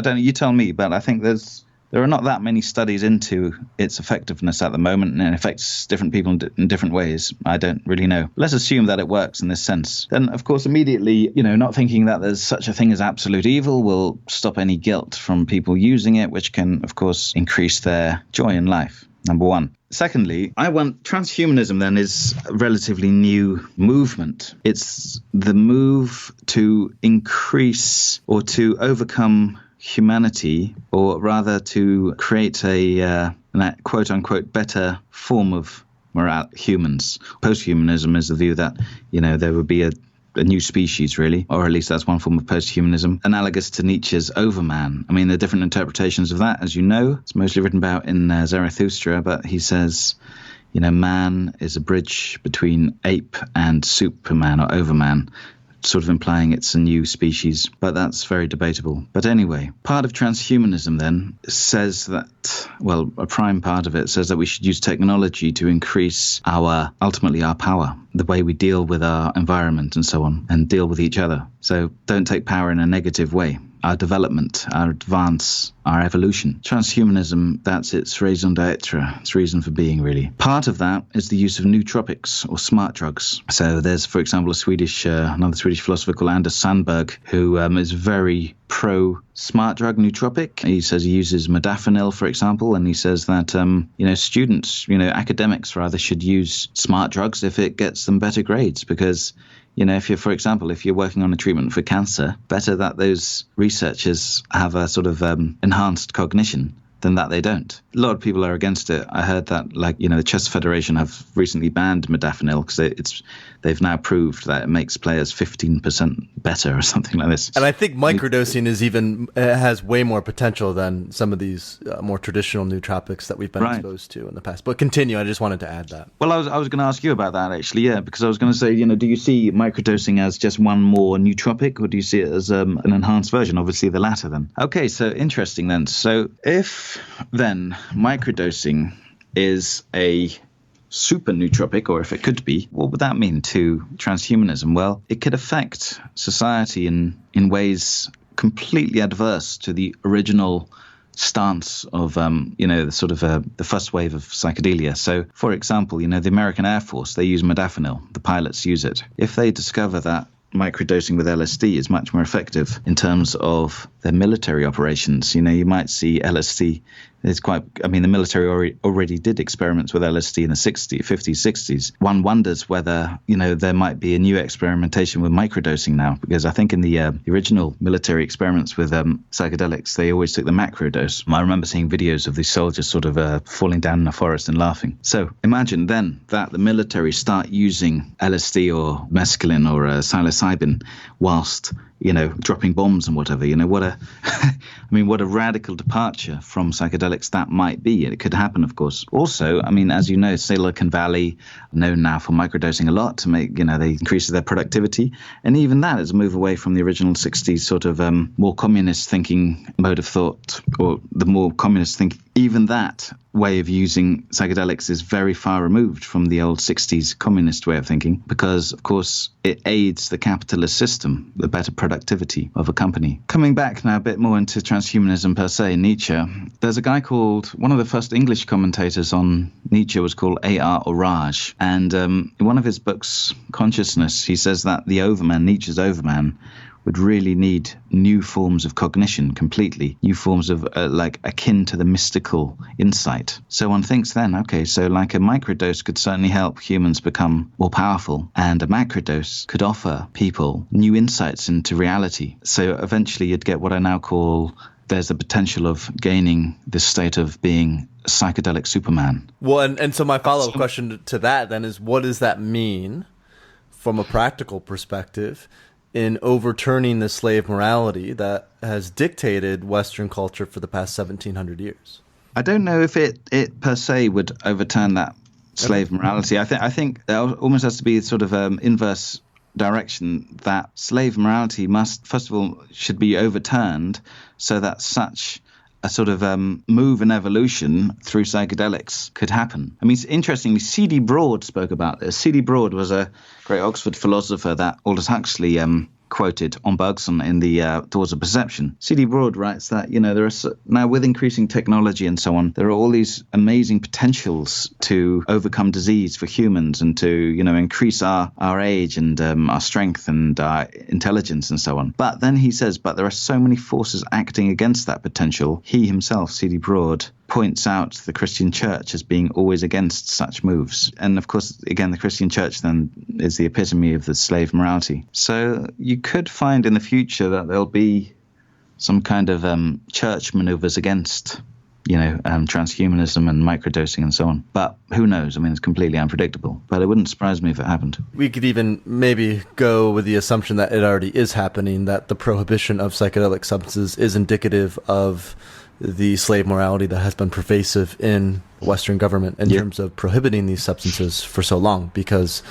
don't know, you tell me, but I think there are not that many studies into its effectiveness at the moment, and it affects different people in different ways. I don't really know. Let's assume that it works in this sense. Then, of course, immediately, not thinking that there's such a thing as absolute evil will stop any guilt from people using it, which can, of course, increase their joy in life. Number one. Secondly, transhumanism then is a relatively new movement. It's the move to increase or to overcome humanity, or rather to create a quote-unquote better form of humans. Posthumanism is the view that, there would be a new species, really, or at least that's one form of posthumanism, analogous to Nietzsche's Overman. I mean, there are different interpretations of that, as you know. It's mostly written about in Zarathustra, but he says, man is a bridge between ape and Superman or Overman, sort of implying it's a new species, but that's very debatable. But anyway, part of transhumanism then says that, well, a prime part of it says that we should use technology to increase ultimately our power, the way we deal with our environment and so on, and deal with each other. So don't take power in a negative way. Our development, our advance, our evolution. Transhumanism, that's its raison d'etre, its reason for being, really. Part of that is the use of nootropics or smart drugs. So there's, for example, another Swedish philosopher called Anders Sandberg, who is very pro-smart drug nootropic. He says he uses modafinil, for example, and he says that, students, academics rather, should use smart drugs if it gets them better grades, because if you're working on a treatment for cancer, better that those researchers have a sort of enhanced cognition than that they don't. A lot of people are against it. I heard that, the Chess Federation have recently banned modafinil because they've now proved that it makes players 15% better or something like this. And I think microdosing has way more potential than some of these more traditional nootropics that we've been exposed to in the past. But continue. I just wanted to add that. Well, I was going to ask you about that actually, because I was going to say, do you see microdosing as just one more nootropic, or do you see it as an enhanced version? Obviously, the latter then. Okay, so interesting then. So if then microdosing is a super nootropic, or if it could be, what would that mean to transhumanism? Well, it could affect society in ways completely adverse to the original stance of, the first wave of psychedelia. So, for example, the American Air Force, they use modafinil. The pilots use it. If they discover that microdosing with LSD is much more effective in terms of their military operations, you might see LSD. The military already did experiments with LSD in the 50s, 60s. One wonders whether, there might be a new experimentation with microdosing now, because I think in the original military experiments with psychedelics, they always took the macrodose. I remember seeing videos of these soldiers sort of falling down in a forest and laughing. So imagine then that the military start using LSD or mescaline or psilocybin whilst dropping bombs and whatever. What a radical departure from psychedelics that might be. It could happen, of course. Also, as you know, Silicon Valley known now for microdosing a lot to make, they increase their productivity. And even that is a move away from the original 60s sort of more communist thinking mode of thought, or the more communist thinking. Even that way of using psychedelics is very far removed from the old 60s communist way of thinking, because, of course, it aids the capitalist system, the better productivity of a company. Coming back now a bit more into transhumanism per se, Nietzsche, there's a guy called, one of the first English commentators on Nietzsche was called A.R. Orage. And in one of his books, Consciousness, he says that the overman, Nietzsche's overman, would really need new forms of cognition completely, new forms of akin to the mystical insight. So one thinks then, okay, so like a microdose could certainly help humans become more powerful, and a macrodose could offer people new insights into reality. So eventually you'd get what I now call, there's the potential of gaining this state of being a psychedelic Superman. Well, and so my follow-up question to that then is, what does that mean from a practical perspective in overturning the slave morality that has dictated Western culture for the past 1,700 years? I don't know if it per se would overturn that slave morality. I think there almost has to be sort of inverse direction, that slave morality must, first of all, should be overturned so that such a sort of move in evolution through psychedelics could happen. Interestingly, C.D. Broad spoke about this. C.D. Broad was a great Oxford philosopher that Aldous Huxley quoted on Bergson in the Doors of Perception. C.D. Broad writes that, there are now, with increasing technology and so on, there are all these amazing potentials to overcome disease for humans and to, increase our age and our strength and our intelligence and so on. But then he says, but there are so many forces acting against that potential. He himself, C.D. Broad, points out the Christian church as being always against such moves. And of course, again, the Christian church then is the epitome of the slave morality. So you could find in the future that there'll be some kind of church maneuvers against, transhumanism and microdosing and so on. But who knows? It's completely unpredictable. But it wouldn't surprise me if it happened. We could even maybe go with the assumption that it already is happening, that the prohibition of psychedelic substances is indicative of the slave morality that has been pervasive in Western government in terms of prohibiting these substances for so long. Because,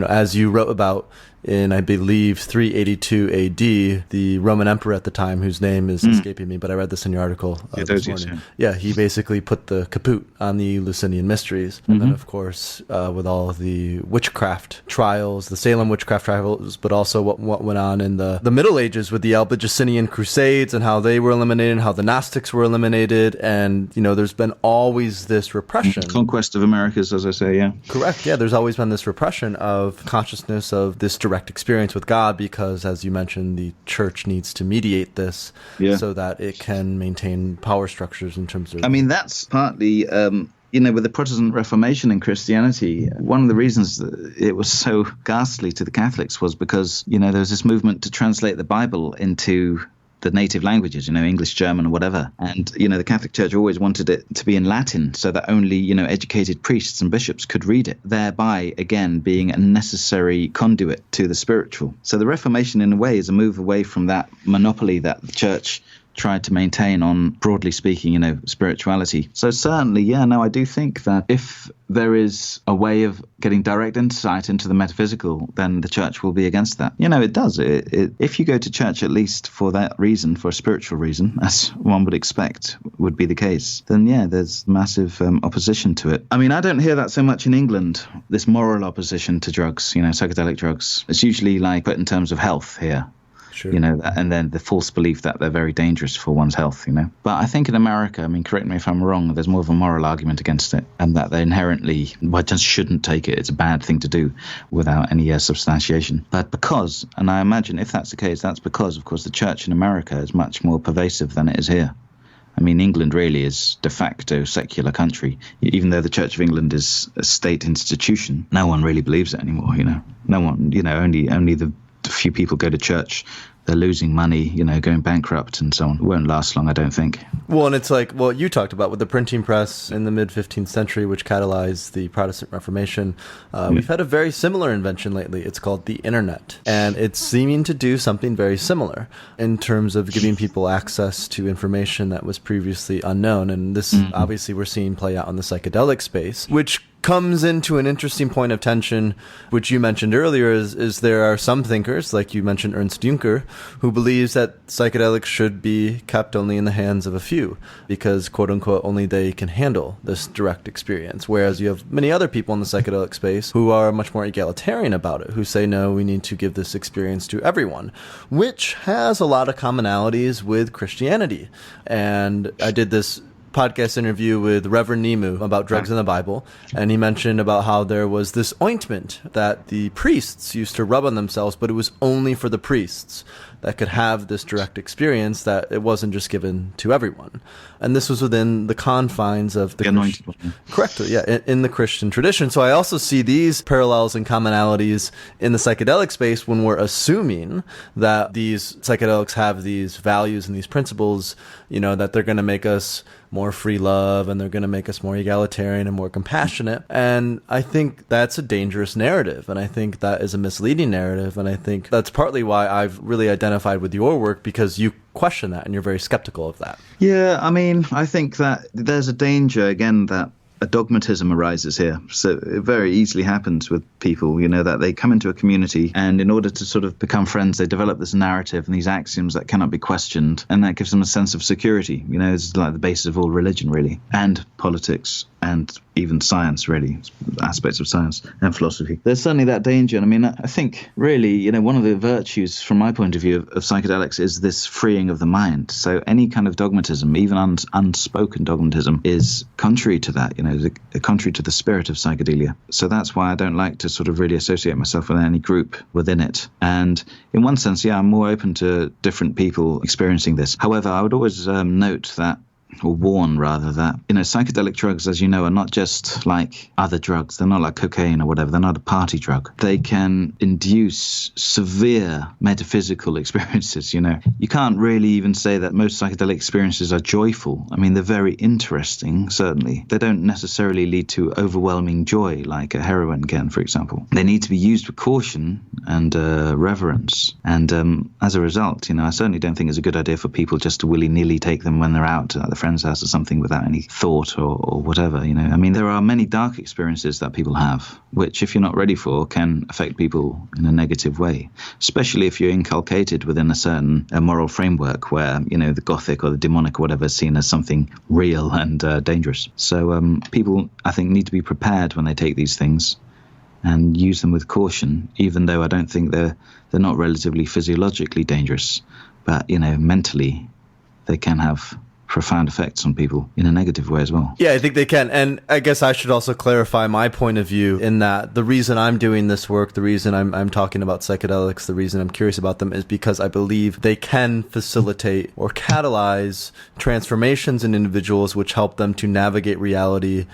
as you wrote about in, I believe, 382 AD, the Roman emperor at the time, whose name is escaping me, but I read this in your article this morning. Yeah, he basically put the kaput on the Eleusinian mysteries. And then, of course, with all of the witchcraft trials, the Salem witchcraft trials, but also what went on in the Middle Ages with the Albigensian Crusades and how they were eliminated and how the Gnostics were eliminated. And, there's been always this repression. Conquest of Americas, as I say, yeah. Correct, yeah. There's always been this repression of consciousness of this direct experience with God because, as you mentioned, the church needs to mediate this so that it can maintain power structures in terms of... I mean, that's partly... with the Protestant Reformation in Christianity, one of the reasons that it was so ghastly to the Catholics was because, there was this movement to translate the Bible into the native languages, English, German, or whatever. And, the Catholic Church always wanted it to be in Latin so that only, educated priests and bishops could read it, thereby, again, being a necessary conduit to the spiritual. So the Reformation, in a way, is a move away from that monopoly that the Church tried to maintain on, broadly speaking, spirituality. So certainly, I do think that if there is a way of getting direct insight into the metaphysical, then the church will be against that. It does. If you go to church at least for that reason, for a spiritual reason, as one would expect would be the case, then there's massive opposition to it. I mean, I don't hear that so much in England, this moral opposition to drugs, psychedelic drugs. It's usually like put in terms of health here. Sure. And then the false belief that they're very dangerous for one's health, But I think in America, I mean, correct me if I'm wrong, there's more of a moral argument against it, and that they inherently, just shouldn't take it. It's a bad thing to do without any substantiation. But because, and I imagine if that's the case, that's because, of course, the church in America is much more pervasive than it is here. I mean, England really is de facto secular country. Even though the Church of England is a state institution, no one really believes it anymore, No one, only the few people go to church. They're losing money, going bankrupt and so on. It won't last long, I don't think. Well, and it's like what you talked about with the printing press in the mid-15th century, which catalyzed the Protestant Reformation. We've had a very similar invention lately. It's called the internet. And it's seeming to do something very similar in terms of giving people access to information that was previously unknown. And this, obviously, we're seeing play out in the psychedelic space, which comes into an interesting point of tension, which you mentioned earlier, is there are some thinkers, like you mentioned Ernst Juncker, who believes that psychedelics should be kept only in the hands of a few, because, quote unquote, only they can handle this direct experience. Whereas you have many other people in the psychedelic space who are much more egalitarian about it, who say, no, we need to give this experience to everyone, which has a lot of commonalities with Christianity. And I did this podcast interview with Reverend Nemu about drugs in the Bible, and he mentioned about how there was this ointment that the priests used to rub on themselves, but it was only for the priests that could have this direct experience, that it wasn't just given to everyone. And this was within the confines of the anointed one. Correct, yeah, in the Christian tradition. So I also see these parallels and commonalities in the psychedelic space when we're assuming that these psychedelics have these values and these principles, that they're going to make us more free love, and they're going to make us more egalitarian and more compassionate. And I think that's a dangerous narrative, and I think that is a misleading narrative, and I think that's partly why I've really identified with your work, because you question that and you're very skeptical of that. Yeah, I mean, I think that there's a danger, again, that a dogmatism arises here. So it very easily happens with people, that they come into a community, and in order to sort of become friends, they develop this narrative and these axioms that cannot be questioned, and that gives them a sense of security. It's like the basis of all religion, really, and politics, and even science, really, aspects of science and philosophy. There's certainly that danger. And I mean, I think really, one of the virtues from my point of view of psychedelics is this freeing of the mind. So any kind of dogmatism, even unspoken dogmatism, is contrary to that, contrary to the spirit of psychedelia. So that's why I don't like to sort of really associate myself with any group within it. And in one sense, I'm more open to different people experiencing this. However, I would always note that, or warn rather, that, psychedelic drugs, as you know, are not just like other drugs. They're not like cocaine or whatever. They're not a party drug. They can induce severe metaphysical experiences, You can't really even say that most psychedelic experiences are joyful. I mean, they're very interesting, certainly. They don't necessarily lead to overwhelming joy like a heroin can, for example. They need to be used with caution and reverence. And as a result, I certainly don't think it's a good idea for people just to willy-nilly take them when they're out at the friend's house or something without any thought or whatever, you know. I mean, there are many dark experiences that people have, which if you're not ready for, can affect people in a negative way, especially if you're inculcated within a certain moral framework where, you know, the gothic or the demonic or whatever is seen as something real and dangerous. So people, I think, need to be prepared when they take these things and use them with caution, even though I don't think they're not relatively physiologically dangerous, but, you know, mentally they can have profound effects on people in a negative way as well. Yeah, I think they can. And I guess I should also clarify my point of view in that the reason I'm doing this work, the reason I'm talking about psychedelics, the reason I'm curious about them is because I believe they can facilitate or catalyze transformations in individuals which help them to navigate reality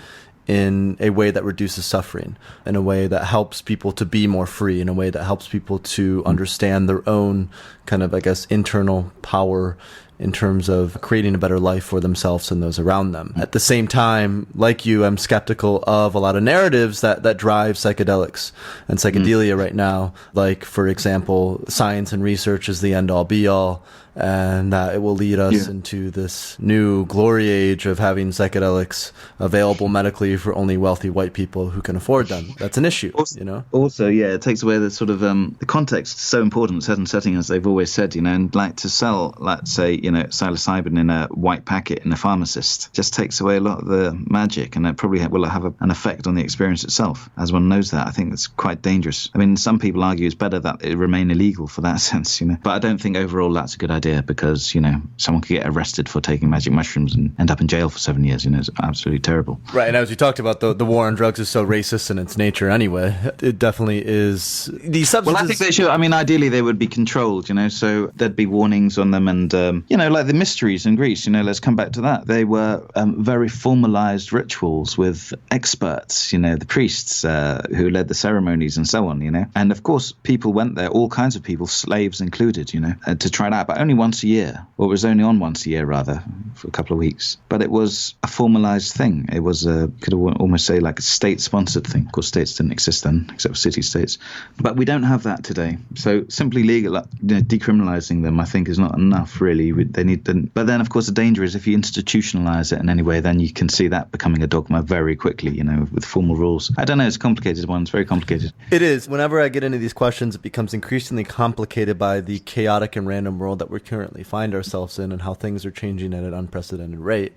in a way that reduces suffering, in a way that helps people to be more free, in a way that helps people to understand their own kind of, I guess, internal power in terms of creating a better life for themselves and those around them. At the same time, like you, I'm skeptical of a lot of narratives that drive psychedelics and psychedelia right now. Like, for example, science and research is the end-all be-all, and that it will lead us into this new glory age of having psychedelics available medically for only wealthy white people who can afford them. That's an issue, also, you know? Also, yeah, it takes away the sort of, the context is so important, certain setting, as they've always said, you know, and like to sell, let's say, you know, psilocybin in a white packet in a pharmacist just takes away a lot of the magic, and it probably will have an effect on the experience itself. As one knows that, I think that's quite dangerous. I mean, some people argue it's better that it remain illegal for that sense, you know, but I don't think overall that's a good idea, because, you know, someone could get arrested for taking magic mushrooms and end up in jail for 7 years. You know, it's absolutely terrible. Right, and as we talked about, the war on drugs is so racist in its nature anyway. It definitely is. These substances... Well, I think they should. I mean, ideally they would be controlled, you know, so there'd be warnings on them, and, you know, like the mysteries in Greece, you know, let's come back to that. They were very formalized rituals with experts, you know, the priests who led the ceremonies and so on, you know. And of course, people went there, all kinds of people, slaves included, you know, to try it out, but only once a year, or it was only on once a year rather, for a couple of weeks. But it was a formalized thing. It was could almost say like a state-sponsored thing. Of course, states didn't exist then, except for city-states. But we don't have that today. So simply decriminalizing them, I think, is not enough, really. They need to, but then, of course, the danger is if you institutionalize it in any way, then you can see that becoming a dogma very quickly, you know, with formal rules. I don't know, it's a complicated one. It's very complicated. It is. Whenever I get into these questions, it becomes increasingly complicated by the chaotic and random world that we currently find ourselves in and how things are changing at an unprecedented rate.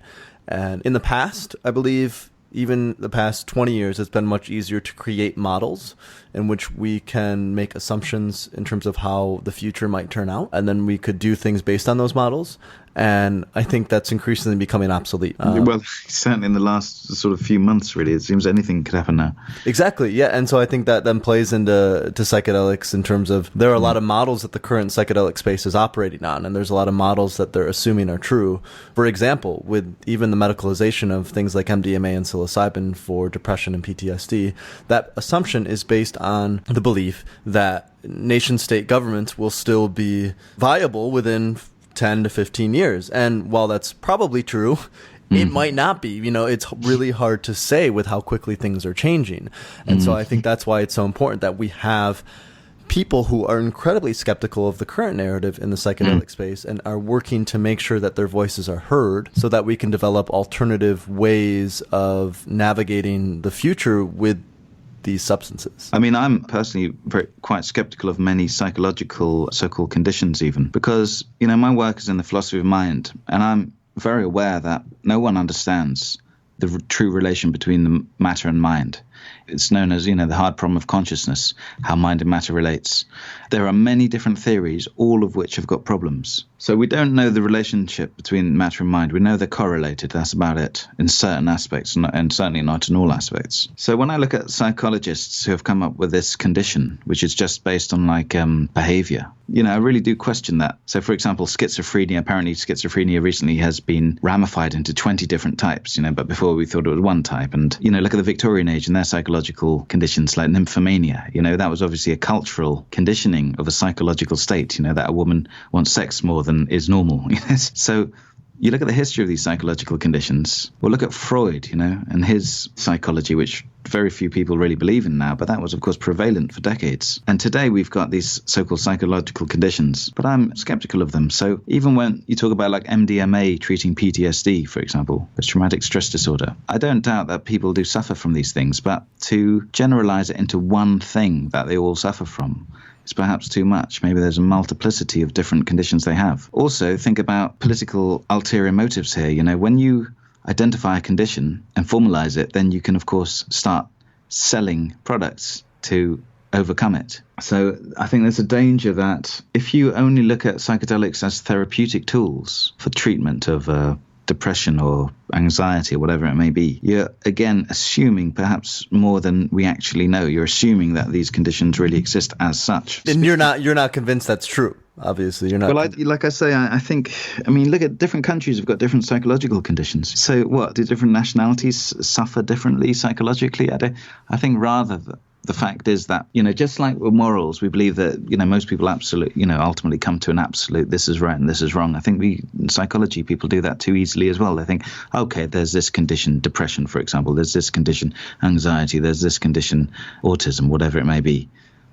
And in the past, I believe, even the past 20 years, it's been much easier to create models in which we can make assumptions in terms of how the future might turn out. And then we could do things based on those models. And I think that's increasingly becoming obsolete. Well, certainly in the last sort of few months, really, it seems anything could happen now. Exactly, yeah. And so I think that then plays into psychedelics in terms of there are a lot of models that the current psychedelic space is operating on, and there's a lot of models that they're assuming are true. For example, with even the medicalization of things like MDMA and psilocybin for depression and PTSD, that assumption is based on the belief that nation-state governments will still be viable within 10 to 15 years. And while that's probably true, it might not be. You know, it's really hard to say with how quickly things are changing. And so I think that's why it's so important that we have people who are incredibly skeptical of the current narrative in the psychedelic space and are working to make sure that their voices are heard so that we can develop alternative ways of navigating the future with these substances. I mean, I'm personally quite skeptical of many psychological so-called conditions even, because, you know, my work is in the philosophy of mind, and I'm very aware that no one understands the true relation between the matter and mind. It's known as, you know, the hard problem of consciousness, how mind and matter relates. There are many different theories, all of which have got problems. So we don't know the relationship between matter and mind. We know they're correlated, that's about it, in certain aspects, and certainly not in all aspects. So when I look at psychologists who have come up with this condition, which is just based on like behavior, you know, I really do question that. So for example, schizophrenia, apparently schizophrenia recently has been ramified into 20 different types, you know, but before we thought it was one type. And, you know, look at the Victorian age and their psychological conditions like nymphomania. You know, that was obviously a cultural conditioning of a psychological state, you know, that a woman wants sex more than is normal. So you look at the history of these psychological conditions, or look at Freud, and his psychology, which very few people really believe in now, but that was, of course, prevalent for decades. And today we've got these so-called psychological conditions, but I'm skeptical of them. So even when you talk about like MDMA treating PTSD, for example, post-traumatic stress disorder, I don't doubt that people do suffer from these things, but to generalize it into one thing that they all suffer from is perhaps too much. Maybe there's a multiplicity of different conditions they have. Also, think about political ulterior motives here. When you identify a condition and formalize it, then you can, of course, start selling products to overcome it. So I think there's a danger that if you only look at psychedelics as therapeutic tools for treatment of depression or anxiety or whatever it may be, you're again assuming perhaps more than we actually know. You're assuming that these conditions really exist as such. And you're not convinced that's true. Obviously, you're not. Well, like I say, I think, look at different countries have got different psychological conditions. So what, do different nationalities suffer differently psychologically? I think rather the fact is that, just like with morals, we believe that, most people ultimately come to an absolute, this is right and this is wrong. I think in psychology, people do that too easily as well. They think, okay, there's this condition, depression, for example, there's this condition, anxiety, there's this condition, autism, whatever it may be.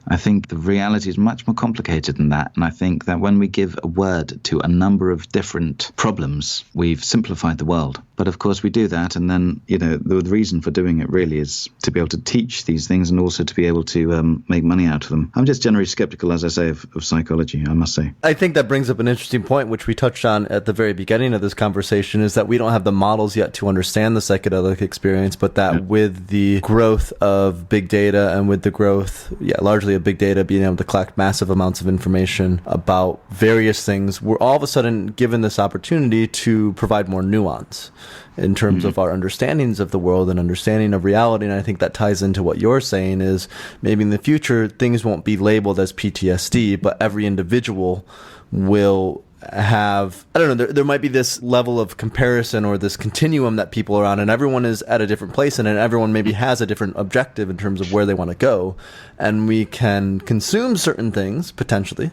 I think the reality is much more complicated than that. And I think that when we give a word to a number of different problems, we've simplified the world. But of course we do that. And then, the reason for doing it really is to be able to teach these things and also to be able to make money out of them. I'm just generally skeptical, as I say, of psychology, I must say. I think that brings up an interesting point, which we touched on at the very beginning of this conversation, is that we don't have the models yet to understand the psychedelic experience, but that with the growth of big data and with the growth, largely of big data, being able to collect massive amounts of information about various things, we're all of a sudden given this opportunity to provide more nuance in terms of our understandings of the world and understanding of reality. And I think that ties into what you're saying is maybe in the future, things won't be labeled as PTSD, but every individual will have, I don't know, there might be this level of comparison or this continuum that people are on, and everyone is at a different place, and everyone maybe has a different objective in terms of where they want to go. And we can consume certain things, potentially,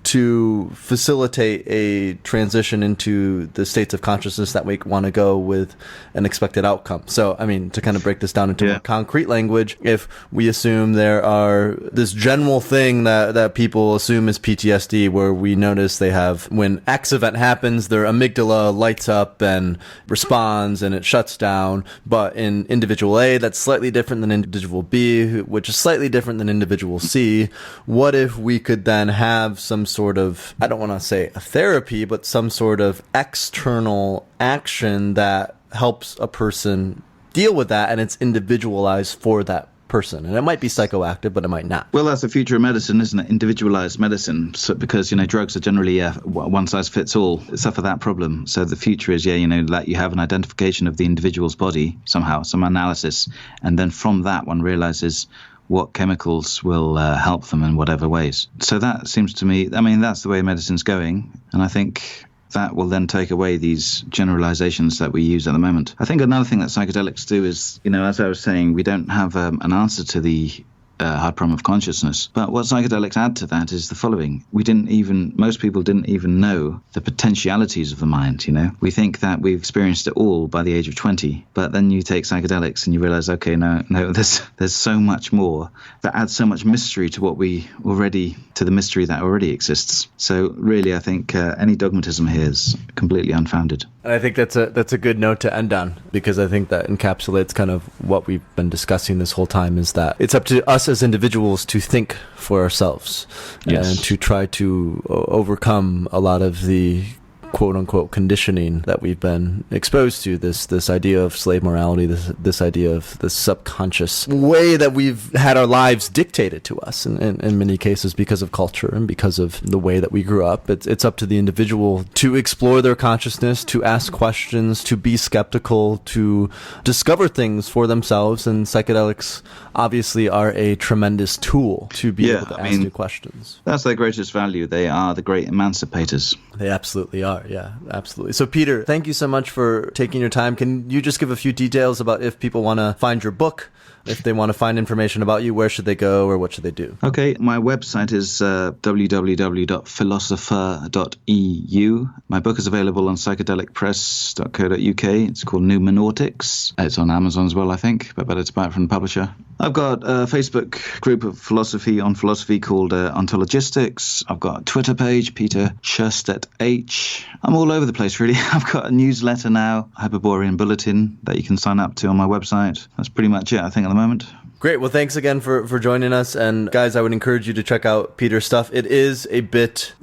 to facilitate a transition into the states of consciousness that we want to go with an expected outcome. So, to kind of break this down into more concrete language, if we assume there are this general thing that people assume is PTSD, where we notice they have, when X event happens, their amygdala lights up and responds and it shuts down. But in individual A, that's slightly different than individual B, which is slightly different than individual C. What if we could then have some sort of, I don't want to say a therapy, but some sort of external action that helps a person deal with that, and it's individualized for that person? And it might be psychoactive, but it might not. Well, that's the future of medicine, isn't it? Individualized medicine. So, because, drugs are generally one size fits all, suffer that problem. So the future is, that you have an identification of the individual's body somehow, some analysis. And then from that, one realizes what chemicals will help them in whatever ways. So that seems to me, that's the way medicine's going. And I think that will then take away these generalizations that we use at the moment. I think another thing that psychedelics do is, as I was saying, we don't have an answer to the hard problem of consciousness. But what psychedelics add to that is the following. Most people didn't even know the potentialities of the mind, We think that we've experienced it all by the age of 20, but then you take psychedelics and you realize, okay, no, there's so much more that adds so much mystery to the mystery that already exists. So really, I think any dogmatism here is completely unfounded. And I think that's a good note to end on, because I think that encapsulates kind of what we've been discussing this whole time, is that it's up to us as individuals to think for ourselves and to try to overcome a lot of the quote-unquote conditioning that we've been exposed to, this idea of slave morality, this idea of the subconscious way that we've had our lives dictated to us in many cases because of culture and because of the way that we grew up. It's up to the individual to explore their consciousness, to ask questions, to be skeptical, to discover things for themselves, and psychedelics obviously are a tremendous tool to be able to ask new questions. That's their greatest value. They are the great emancipators. They absolutely are. Yeah, absolutely. So Peter, thank you so much for taking your time. Can you just give a few details about if people want to find your book, If they want to find information about you, where should they go or what should they do? Okay, my website is www.philosopher.eu. My book is available on psychedelicpress.co.uk. It's called Numenautics. It's on Amazon as well, I think, but better to buy it from the publisher. I've got a Facebook group of philosophy called Ontologistics. I've got a Twitter page, Peter Sjöstedt-H. I'm all over the place, really. I've got a newsletter now, Hyperborean Bulletin, that you can sign up to on my website. That's pretty much it, I think, at the moment. Great. Well, thanks again for joining us. And guys, I would encourage you to check out Peter's stuff. It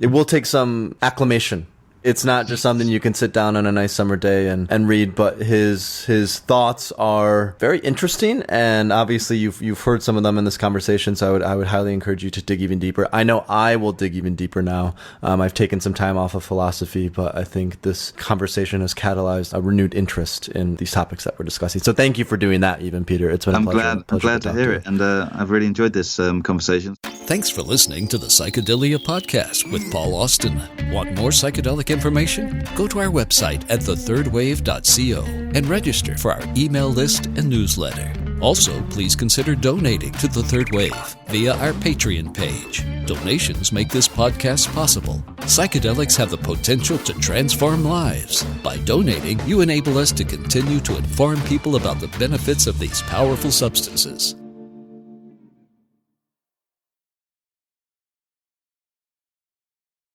will take some acclimation. It's not just something you can sit down on a nice summer day and read, but his thoughts are very interesting, and obviously you've heard some of them in this conversation, so I would highly encourage you to dig even deeper. I know I will dig even deeper now. I've taken some time off of philosophy, but I think this conversation has catalyzed a renewed interest in these topics that we're discussing. So thank you for doing that, even, Peter. It's been a pleasure. I'm glad to hear it, and I've really enjoyed this conversation. Thanks for listening to the Psychedelia Podcast with Paul Austin. Want more psychedelic information? Go to our website at thethirdwave.co and register for our email list and newsletter. Also, please consider donating to The Third Wave via our Patreon page. Donations make this podcast possible. Psychedelics have the potential to transform lives. By donating, you enable us to continue to inform people about the benefits of these powerful substances.